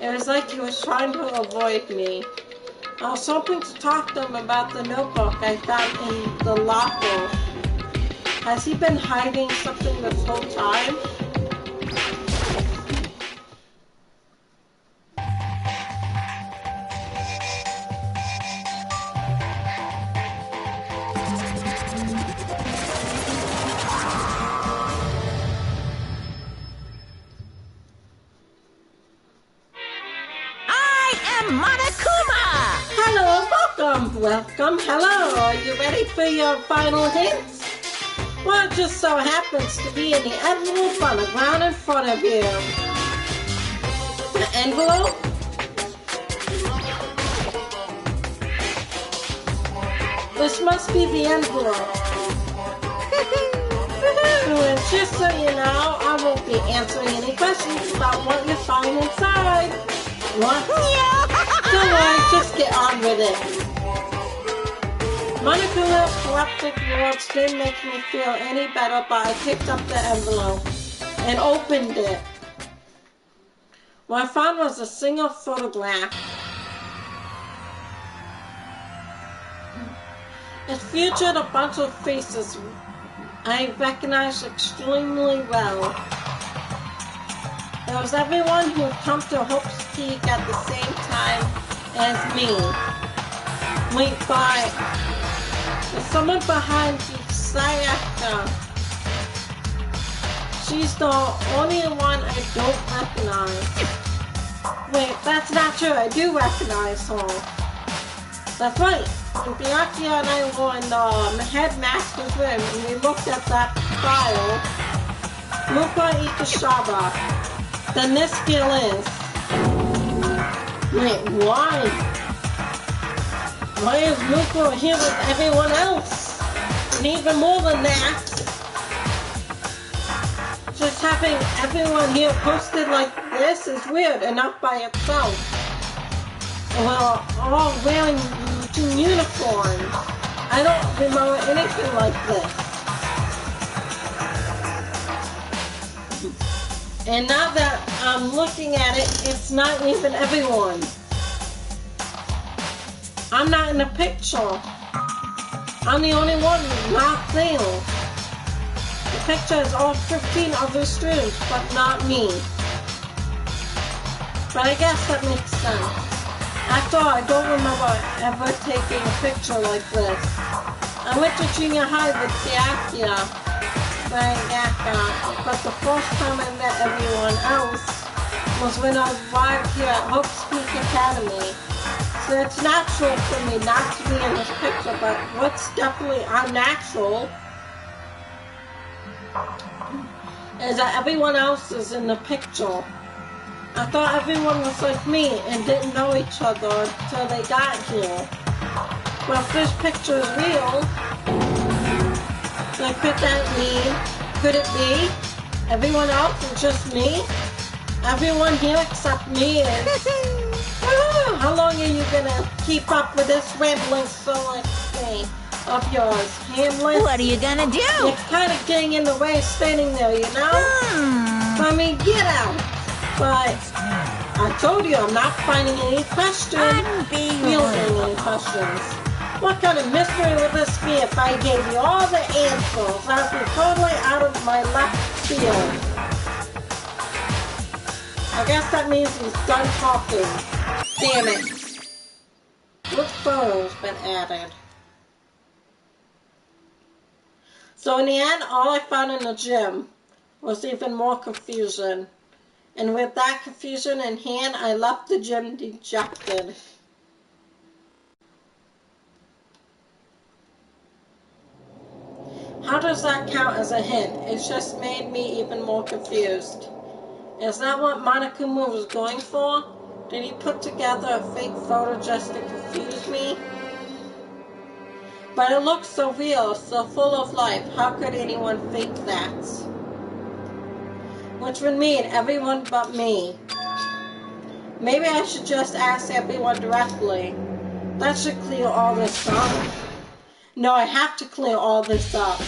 It was like he was trying to avoid me. I was hoping to talk to him about the notebook I found in the locker. Has he been hiding something this whole time? Welcome, hello, are you ready for your final hints? Well, it just so happens to be in the envelope on the ground in front of you. The envelope? This must be the envelope. And just so you know, I won't be answering any questions about what you find inside. What? Don't worry, just get on with it. Monokuma's corrupted words didn't make me feel any better, but I picked up the envelope and opened it. What I found was a single photograph. It featured a bunch of faces I recognized extremely well. There was everyone who had come to Hope's Peak at the same time as me. Wait, bye. There's someone behind Sayaka. She's the only one I don't recognize. Wait, that's not true. I do recognize her. That's right. When Byakuya and I were in the headmaster's room and we looked at that file, Lupa Ikashaba, then this girl is. Wait, why? Why is Lupa here with everyone else? And even more than that, just having everyone here posted like this is weird enough by itself. Well, all wearing uniforms. I don't remember anything like this. And now that I'm looking at it, it's not even everyone. I'm not in the picture. I'm the only one not there. The picture is all 15 other students, but not me. But I guess that makes sense. After all, I don't remember ever taking a picture like this. I went to junior high with Byakuya, but the first time I met everyone else was when I arrived here at Hope's Peak Academy. So it's natural for me not to be in this picture, but what's definitely unnatural is that everyone else is in the picture. I thought everyone was like me and didn't know each other until they got here. Well, if this picture is real, then could that mean, could it be everyone else is just me? Everyone here except me is... How long are you gonna keep up with this rambling so like me? of yours, Hamlet. What are you gonna do? You're kind of getting in the way, standing there, you know? I mean, get out. But I told you I'm not finding any questions. Fielding any questions. What kind of mystery would this be if I gave you all the answers? I'd be totally out of my left field. I guess that means he's done talking. Damn it. Which photo's been added? So in the end, all I found in the gym was even more confusion. And with that confusion in hand, I left the gym dejected. How does that count as a hint? It's just made me even more confused. Is that what Monokuma was going for? Did he put together a fake photo just to confuse me? But it looks so real, so full of life. How could anyone fake that? Which would mean everyone but me. Maybe I should just ask everyone directly. That should clear all this up. No, I have to clear all this up.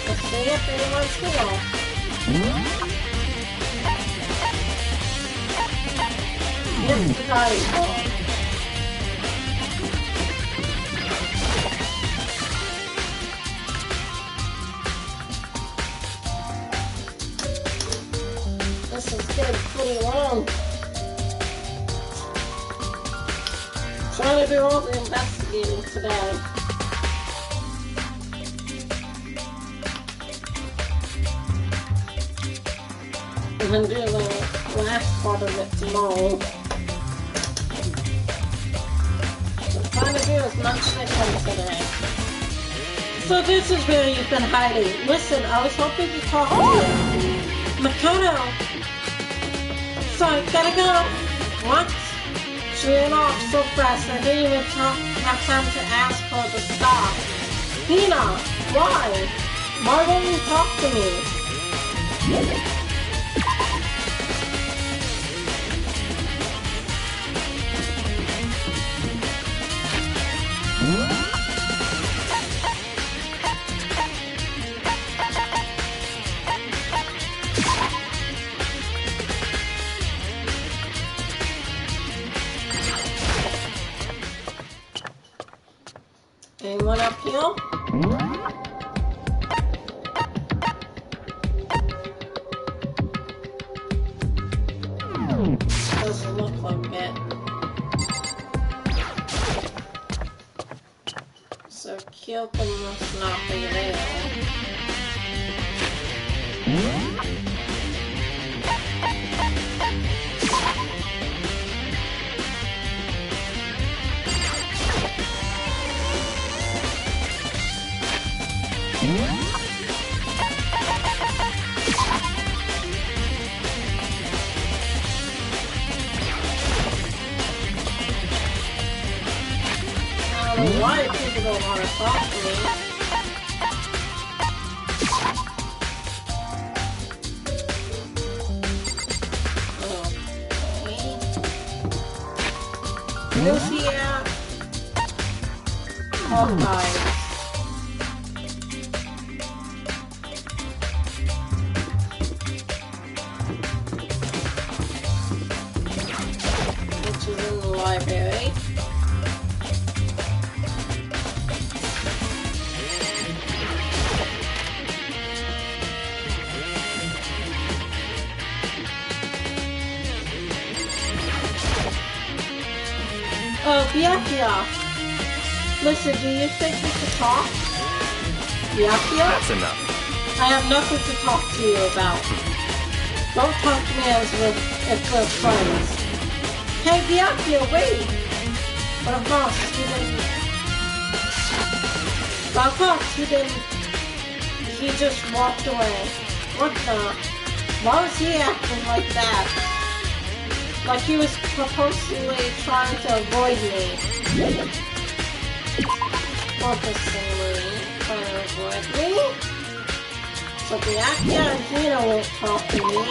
Let's see if anyone's here. Yes, the guy. This is getting pretty long. Trying to do all the investigating today. And then do the last part of it tomorrow. So trying to do as much as I can today. So this is where you've been hiding. Listen, I was hoping to talk to you. Makoto! Sorry, gotta go! What? She ran off so fast I didn't even have time to ask her to stop. Hina! Why? Why won't you talk to me? Anyone up here? Doesn't look like it. So Kyoko must not be there. I don't know why people don't want to talk to me. Okay. Who's here? Hawkeye. Which is in the library. Oh, Byakuya! Listen, do you think we could talk? Byakuya? That's enough. I have nothing to talk to you about. Don't talk to me as if we're friends. Hey, Byakuya, wait! But of course, he didn't... But of course, he didn't... He just walked away. What the... Why was he acting like that? Like he was purposely trying to avoid me. focusingly, trying to avoid me. So the Akiyahina won't talk to me.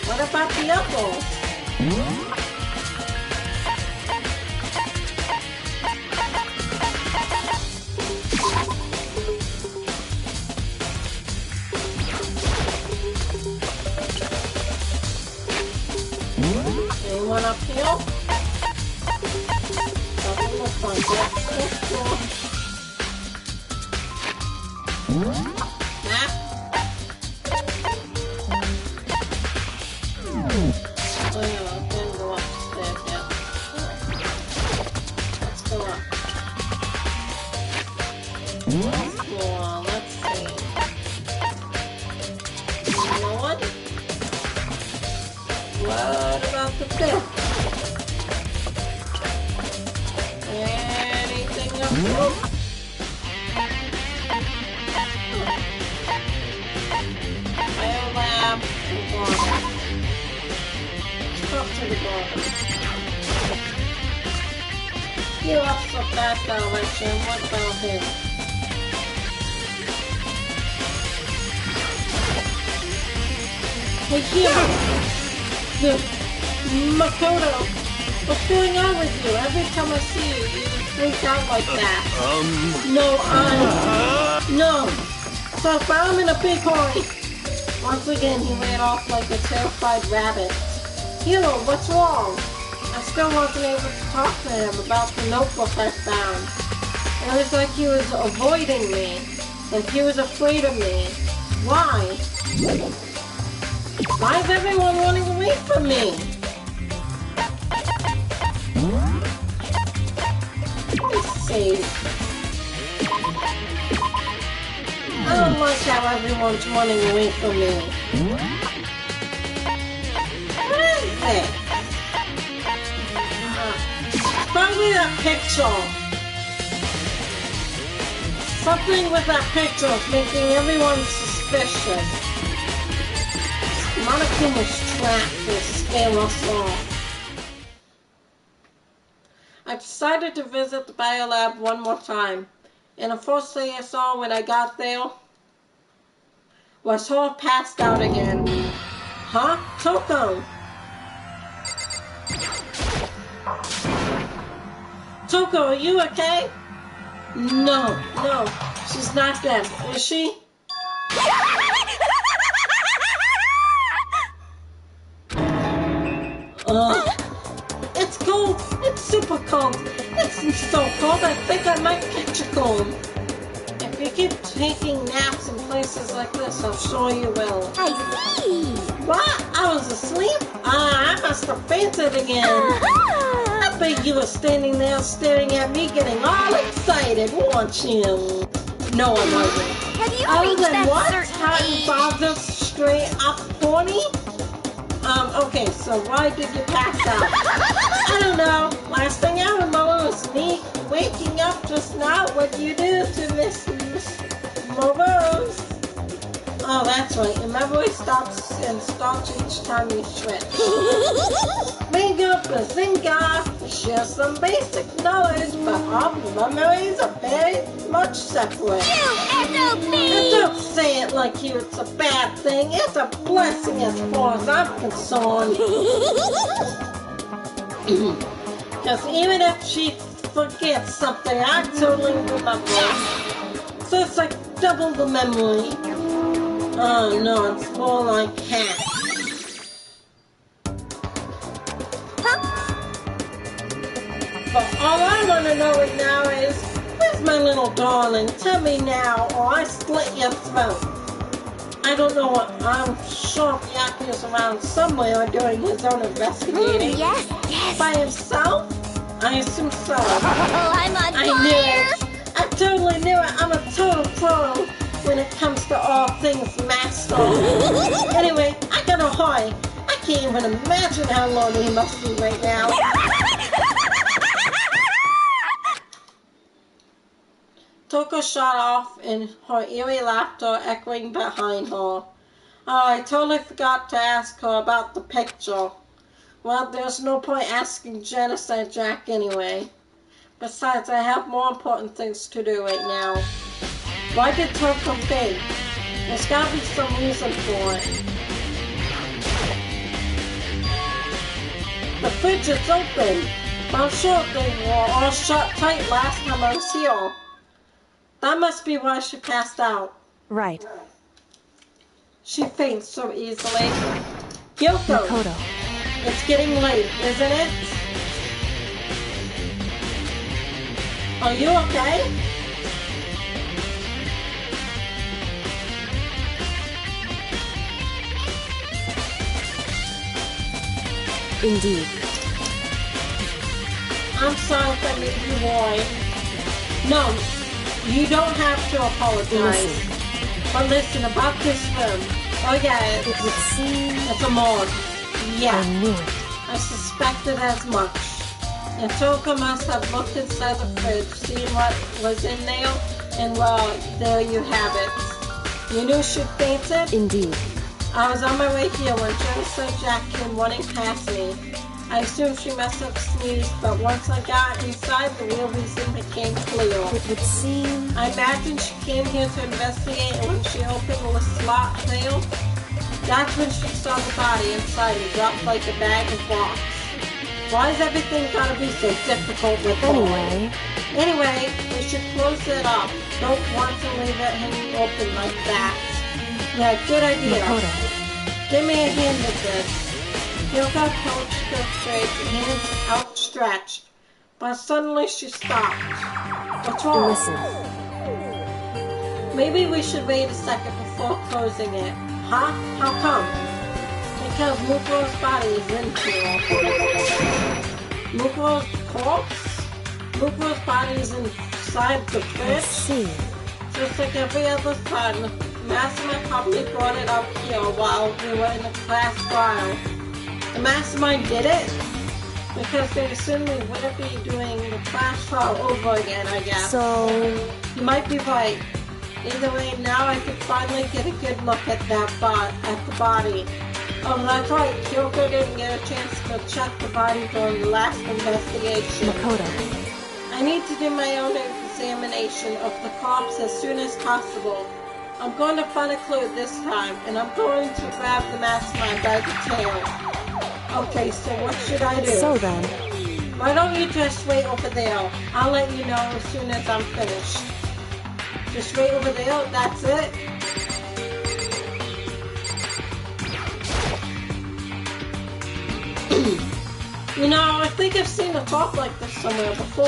What about the others? Anyone up here? Doesn't look like it. Let's go. Map. Oh yeah, I didn't go upstairs yet. Let's go up. Let's see. No one? What about the fifth? Anything up here? Biolab and water. Let's talk to the water. You up so fast, direction. What about him? Hey, here! Makoto! What's going on with you? Every time I see you, you freak out like that. No! Stop, I'm in a big hurry! Once again, he ran off like a terrified rabbit. Hiro, what's wrong? I still wasn't able to talk to him about the notebook I found. It was like he was avoiding me. Like he was afraid of me. Why? Why is everyone running away from me? Let's see. I don't like how everyone's running away from me. What is it? Probably that picture. Something with that picture is making everyone suspicious. Monokuma's trap will scare us off. I decided to visit the biolab one more time, and the first thing I saw when I got there was her passed out again. Huh? Toko! Toko, are you okay? No, she's not dead, is she? It's cold. It's super cold. It's so cold I think I might catch a cold. If you keep taking naps in places like this, I'm sure you will. I see. What? I was asleep? I must have fainted again. I bet you were standing there staring at me getting all excited, weren't you? No, I wasn't. Have you Other reached than that what? certain Cotton age? bothers straight up horny? Okay, so why did you pass out? I don't know. Last thing I remember was me waking up just now. What do you do to Miss Morose? Oh, that's right. Your memory stops and starts each time you switch. Bingo, bazinga! Share some basic knowledge, but our memories are very much separate. SOP! And don't say it like it's a bad thing. It's a blessing as far as I'm concerned. Because even if she forgets something, I totally remember. So it's like double the memory. Oh no, it's more like half. But all I want to know right now is, where's my little darling? Tell me now, or I split your throat. I don't know what. I'm sure Byakuya's around somewhere doing his own investigating. Yes. By himself? I assume so. Oh, I'm on I fire. knew it. I totally knew it. I'm a total pro when it comes to all things master. Anyway, I gotta hurry. I can't even imagine how lonely he must be right now. Toko shot off and her eerie laughter echoing behind her. Oh, I totally forgot to ask her about the picture. Well, there's no point asking Genocide Jack anyway. Besides, I have more important things to do right now. Why did Toko faint? There's gotta be some reason for it. The fridge is open. I'm sure they were all shut tight last time I was here. That must be why she passed out. Right. She faints so easily. Kyoko, Makoto. it's getting late, isn't it? Are you okay? Indeed. I'm sorry if I made you worry. No, you don't have to apologize. Listen. But listen, about this room. Oh yeah, It would seem it's a morgue. Yeah, I knew it. I suspected as much. And Toko must have looked inside the fridge, seen what was in there, and well, there you have it. You knew she fainted? Indeed. I was on my way here when Jennifer Jack came running past me. I assumed she must have sneezed, but once I got inside, the real reason became clear. It would seem I imagine she came here to investigate, and when she opened the slot there, that's when she saw the body inside and dropped like a bag of rocks. Why is everything gotta be so difficult with her? Anyway, we should close it up. Don't want to leave it hanging open like that. Yeah, good idea. Makoto. Give me a hand with this. Kyoko approached her straight, hands outstretched. But suddenly she stopped. What's wrong? Listen. Maybe we should wait a second before closing it. Huh? How come? Because Mukuro's body is in here. Mukuro's corpse? Mukuro's body is inside the I fridge? see. Just like every other time, Mastermind probably brought it up here while we were in the class trial. The Mastermind did it? Because they assumed we wouldn't be doing the class trial over again, I guess. So, You might be right. Either way, now I can finally get a good look at that at the body. Oh, that's right. Kyoko didn't get a chance to check the body during the last investigation. Makoto. I need to do my own examination of the corpse as soon as possible. I'm going to find a clue this time, and I'm going to grab the Mastermind by the tail. Okay, so what should I do? So then, Why don't you just wait over there? I'll let you know as soon as I'm finished. Just wait over there, that's it? You know, I think I've seen a top like this somewhere before.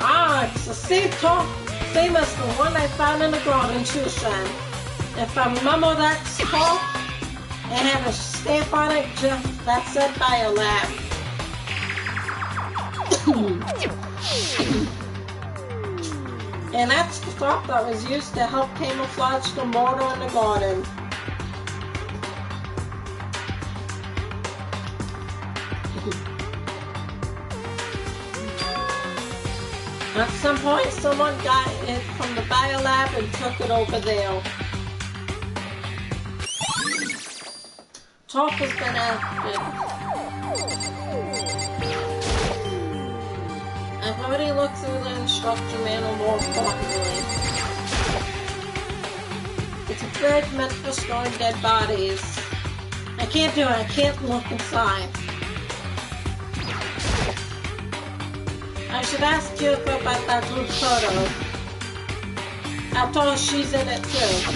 Ah, it's the same top, same as the one I found in the garden, Shushan. If I remember that top, it had a stamp on it just that said Biolab. And that's the top that was used to help camouflage the mortar in the garden. At some point, someone got it from the biolab and took it over there. Talk has been active. I've already looked through the instruction manual more importantly. It's a fridge meant for storing dead bodies. I can't do it, I can't look inside. I should ask Kyoko about that group photo. After all, she's in it too.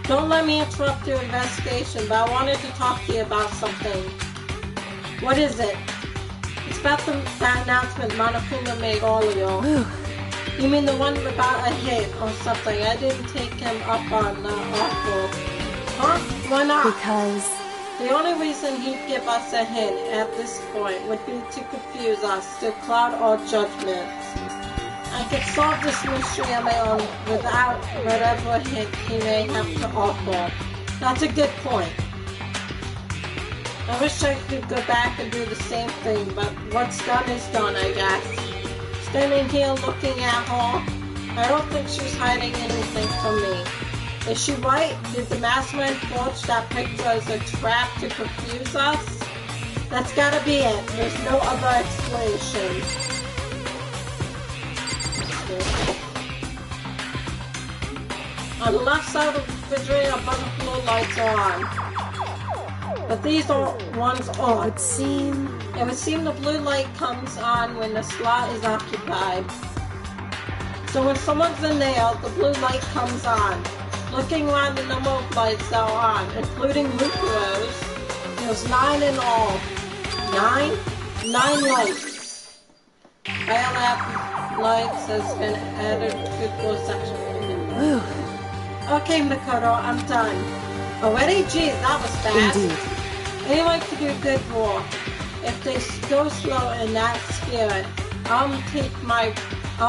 Don't let me interrupt your investigation, but I wanted to talk to you about something. What is it? It's about that announcement Monokuma made earlier. You mean the one about a hit or something? I didn't take him up on the offer. Huh? Why not? because The only reason he'd give us a hint at this point would be to confuse us, to cloud our judgments. I could solve this mystery on my own without whatever hint he may have to offer. That's a good point. I wish I could go back and do the same thing, but what's done is done, I guess. Standing here looking at her, I don't think she's hiding anything from me. Is she right? Did the Mastermind forge that picture as a trap to confuse us? That's gotta be it. There's no other explanation. On the left side of the refrigerator, a bunch of blue lights are on. But these ones aren't. It would seem the blue light comes on when the slot is occupied. So when someone's in there, the blue light comes on. Looking around the number of lights that are on, including Mukuro's, there's 9 in all. 9? 9 lights. Biolab lights has been added to the section. Okay, Makoto, I'm done. Already? Geez, that was fast. Indeed. Anyone can do good work. If they go slow in that spirit, I'll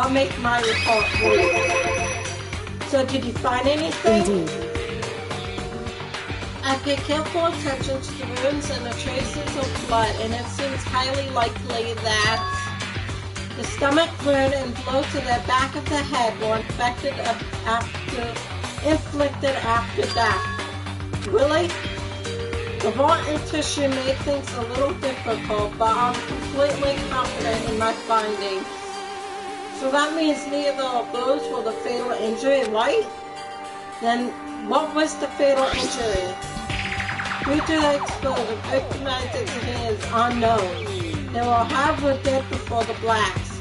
make my report brief. So did you find anything? Indeed. I pay careful attention to the wounds and the traces of blood, and it seems highly likely that the stomach wound and blow to the back of the head were inflicted after that. Really? The raw tissue made things a little difficult, but I'm completely confident in my findings. So that means neither of those were the fatal injury, right? Then what was the fatal injury? Due to the explosion, victimized is unknown. They were however dead before the blacks.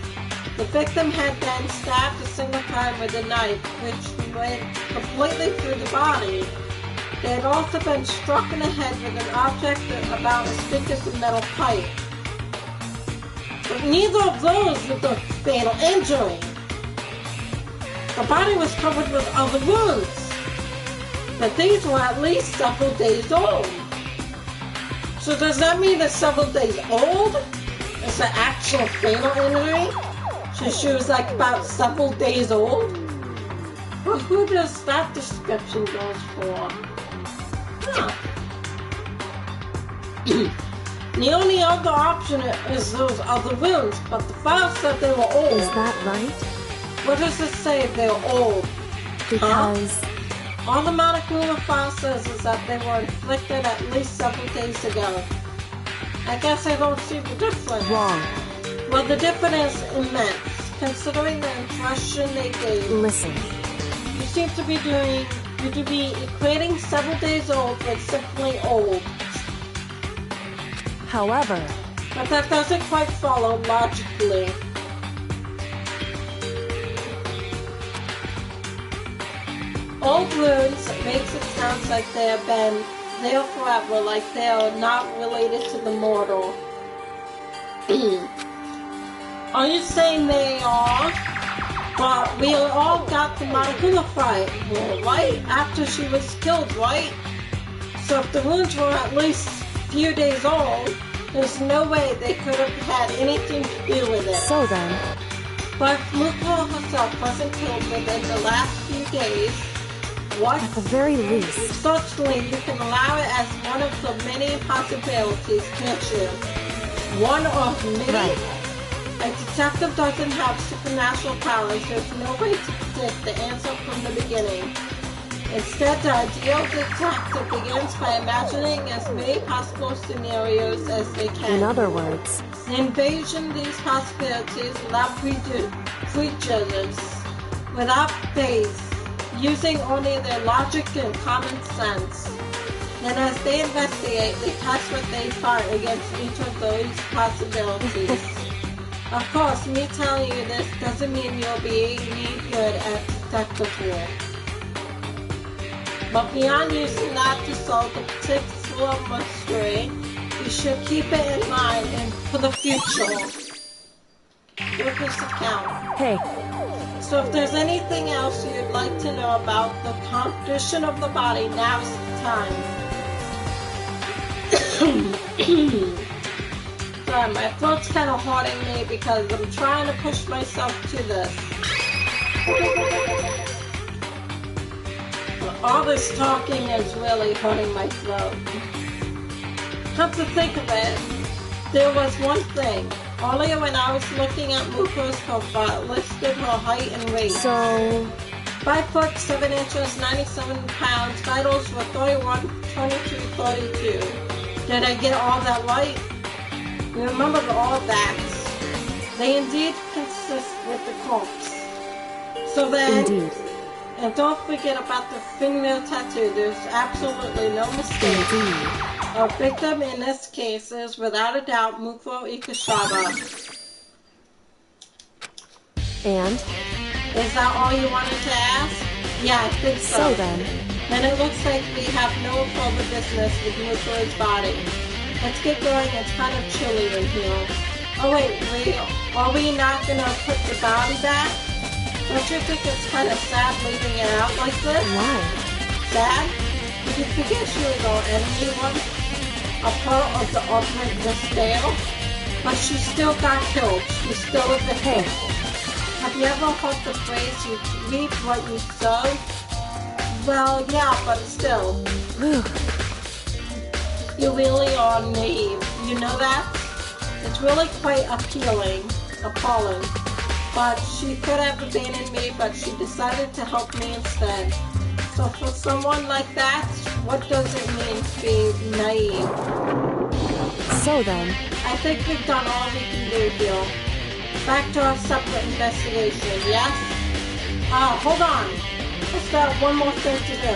The victim had been stabbed a single time with a knife, which went completely through the body. They had also been struck in the head with an object about as big as a metal pipe. But neither of those was the fatal injury. The body was covered with other wounds, but these were at least several days old. So does that mean that several days old is the actual fatal injury? So she was like about several days old? Well, who does that description goes for? Huh. The only other option is those other wounds, but the file said they were old. Is that right? What does it say if they're old? Because... All the molecular file says is that they were inflicted at least several days ago. I guess I don't see the difference. Wrong. Well, the difference is immense, considering the impression they gave. Listen. You seem to be equating several days old with simply old. However... But that doesn't quite follow logically. Old wounds makes it sound like they have been there forever, like they are not related to the mortal. Are you saying they are? But we all got the molecular fight, right? After she was killed, right? So if the wounds were at least a few days old, there's no way they could have had anything to do with it. So then... But if Muko herself wasn't killed within the last few days, what? At the very least. Certainly, you can allow it as one of the many possibilities, can't you? One of many? Right. A detective doesn't have supernatural powers. There's no way to predict the answer from the beginning. Instead, the ideal detective begins by imagining as many possible scenarios as they can. In other words... Envision these possibilities without prejudice, without faith, using only their logic and common sense. Then as they investigate, they test what they find against each of those possibilities. Of course, me telling you this doesn't mean you'll be any good at detective work. But beyond using that to solve the particular mystery, you should keep it in mind and for the future. Workers account. Hey. So if there's anything else you'd like to know about the condition of the body, now's the time. Sorry, my throat's kind of hurting me because I'm trying to push myself to this. All this talking is really hurting my throat. Come to think of it, there was one thing. Earlier when I was looking at Muko's profile, it listed her height and weight. So... 5 foot 7 inches, 97 pounds, vitals were 31, 22, 32. Did I get all that right? You remember all that. They indeed consist with the corpse. So then, Indeed. and don't forget about the fingernail tattoo. There's absolutely no mistake. Indeed. Our victim in this case is, without a doubt, Mukuro Ikushaba. And? Is that all you wanted to ask? Yeah, I think so. So then. And it looks like we have no further business with Mukuro's body. Let's get going. It's kind of chilly in here. Oh wait, are we not gonna put the body back? Don't you think it's kind of sad leaving it out like this? Why? Sad? Did you forget she was our enemy once? A part of the ultimate despair? But she still got killed. She's still a victim. Have you ever heard the phrase, you reap what you sow? Well, yeah, but still. You really are naive. You know that? It's really quite appalling. But she could have abandoned me, but she decided to help me instead. So for someone like that, what does it mean to be naive? So then. I think we've done all we can do here. Back to our separate investigation, yes? Hold on. I've got one more thing to do.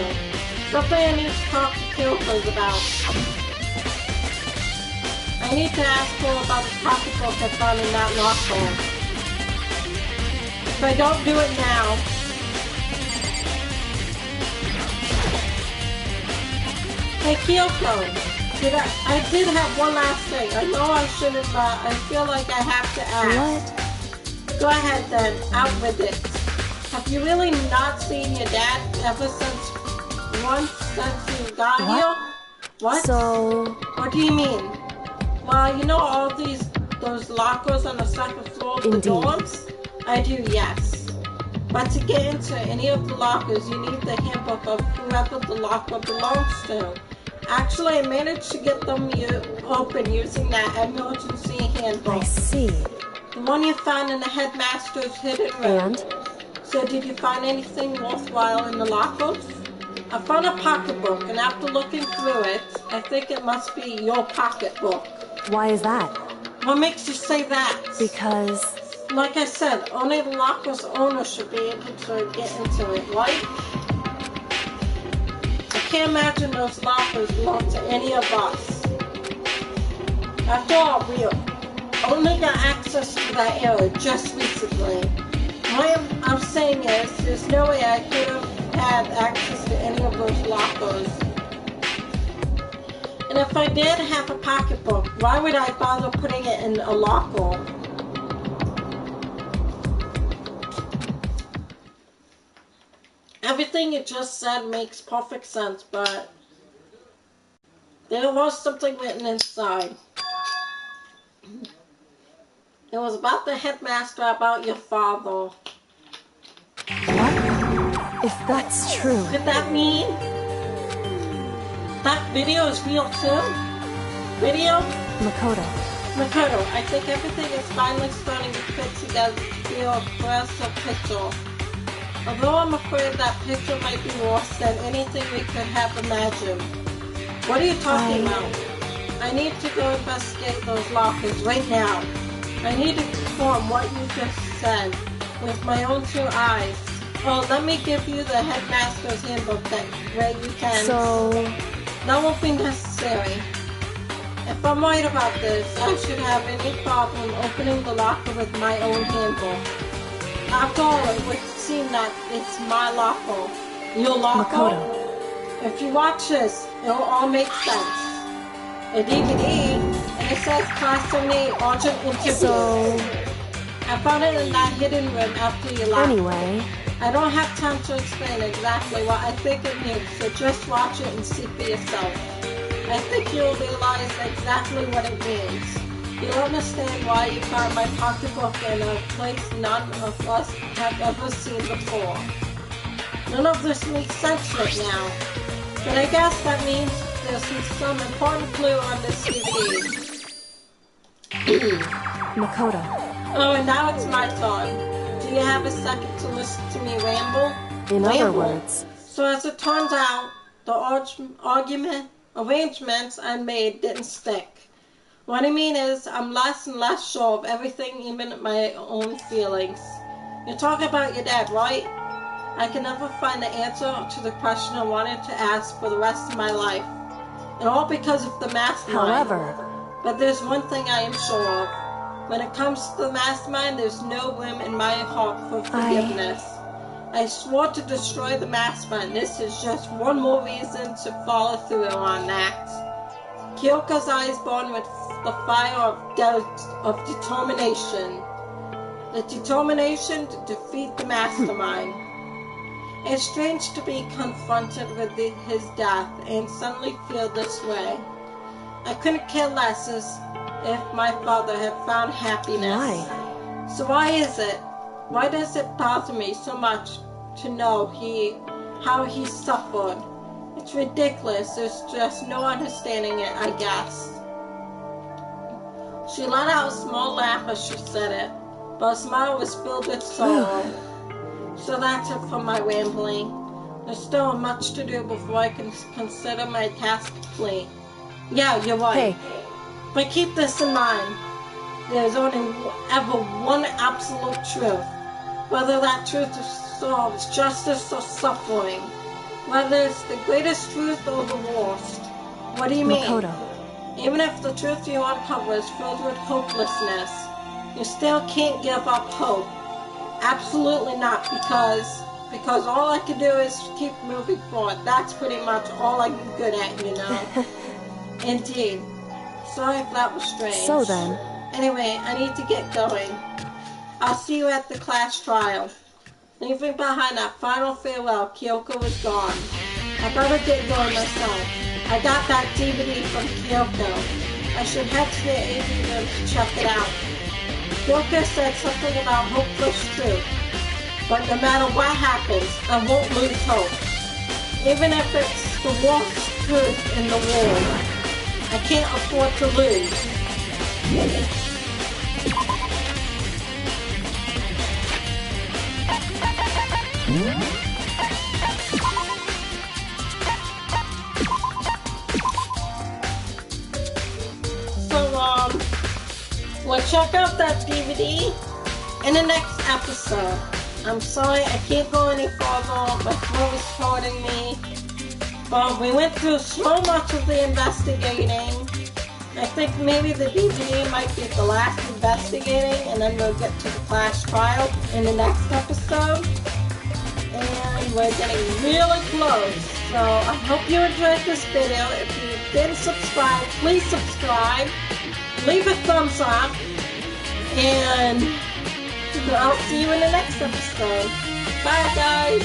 Something I need to talk to Kyoko about. I need to ask her about the pocketbook I found in that locker. If I don't do it now... Hey Kyoko! I did have one last thing. I know I shouldn't, but I feel like I have to ask. What? Go ahead then, out with it. Have you really not seen your dad ever since you got here? What? So... What do you mean? Well, you know all those lockers on the second floor of the Indeed. dorms? I do, yes. But to get into any of the lockers, you need the handbook of whoever the locker belongs to. Actually, I managed to get them open using that emergency handbook. I see. The one you found in the headmaster's hidden room. And? So did you find anything worthwhile in the lockers? I found a pocketbook, and after looking through it, I think it must be your pocketbook. Why is that? What makes you say that? Because... Like I said, only the locker's owner should be able to get into it, right? I can't imagine those lockers belong to any of us. After all, we only got access to that area just recently. What I'm saying is, there's no way I could have had access to any of those lockers. And if I did have a pocketbook, why would I bother putting it in a locker? Everything you just said makes perfect sense, but there was something written inside. It was about the headmaster, about your father. What? If that's true... Could that mean that video is real too? Video? Makoto, I think everything is finally starting to fit together to be a cohesive picture. Although I'm afraid that picture might be worse than anything we could have imagined. What are you talking about? I need to go investigate those lockers right now. I need to confirm what you just said with my own two eyes. Oh, let me give you the headmaster's handbook where you can. So... That won't be necessary. If I'm right about this, I should have any problem opening the locker with my own handbook. After all, it would seem that it's my locker. Your locker? Makoto. If you watch this, it'll all make sense. A DVD, and it says Class 78 Urgent Interview. So... I found it in that hidden room after you left. Anyway... I don't have time to explain exactly what I think it means, so just watch it and see for yourself. I think you'll realize exactly what it means. You'll understand why you found my pocketbook in a place none of us have ever seen before. None of this makes sense right now, but I guess that means there's some important clue on this DVD. Makoto. Oh, and now it's my turn. Do you have a second to listen to me ramble? In other words... So as it turns out, the arrangements I made didn't stick. What I mean is, I'm less and less sure of everything, even my own feelings. You're talking about your dad, right? I can never find the answer to the question I wanted to ask for the rest of my life. And all because of the mastermind. However, but there's one thing I am sure of. When it comes to the mastermind, there's no room in my heart for forgiveness. I swore to destroy the mastermind. This is just one more reason to follow through on that. Kyoko's eyes burn with the fire of determination. The determination to defeat the mastermind. It's strange to be confronted with his death and suddenly feel this way. I couldn't care less as if my father had found happiness. Why? So why is it? Why does it bother me so much to know how he suffered? It's ridiculous. There's just no understanding it, I guess. She let out a small laugh as she said it, but her smile was filled with sorrow. So that's it for my rambling. There's still much to do before I can consider my task complete. Yeah, you're right. Hey. But keep this in mind. There's only ever one absolute truth. Whether that truth solves justice or suffering. Whether it's the greatest truth or the worst. What do you mean? Makoto. Even if the truth you uncover is filled with hopelessness, you still can't give up hope. Absolutely not, because all I can do is keep moving forward. That's pretty much all I'm good at, you know. Indeed. Sorry if that was strange. So then. Anyway, I need to get going. I'll see you at the class trial. Leaving behind that final farewell, Kyoko was gone. I better get going myself. I got that DVD from Kyoko. I should head to the AV room to check it out. Kyoko said something about hopeless truth. But no matter what happens, I won't lose hope. Even if it's the worst truth in the world, I can't afford to lose. So, we'll check out that DVD in the next episode. I'm sorry, I can't go any further. My throat is hurting me. But we went through so much of the investigating. I think maybe the DVD might be the last investigating, and then we'll get to the class trial in the next episode. And we're getting really close. So I hope you enjoyed this video. If you didn't subscribe, please subscribe. Leave a thumbs up. And I'll see you in the next episode. Bye, guys.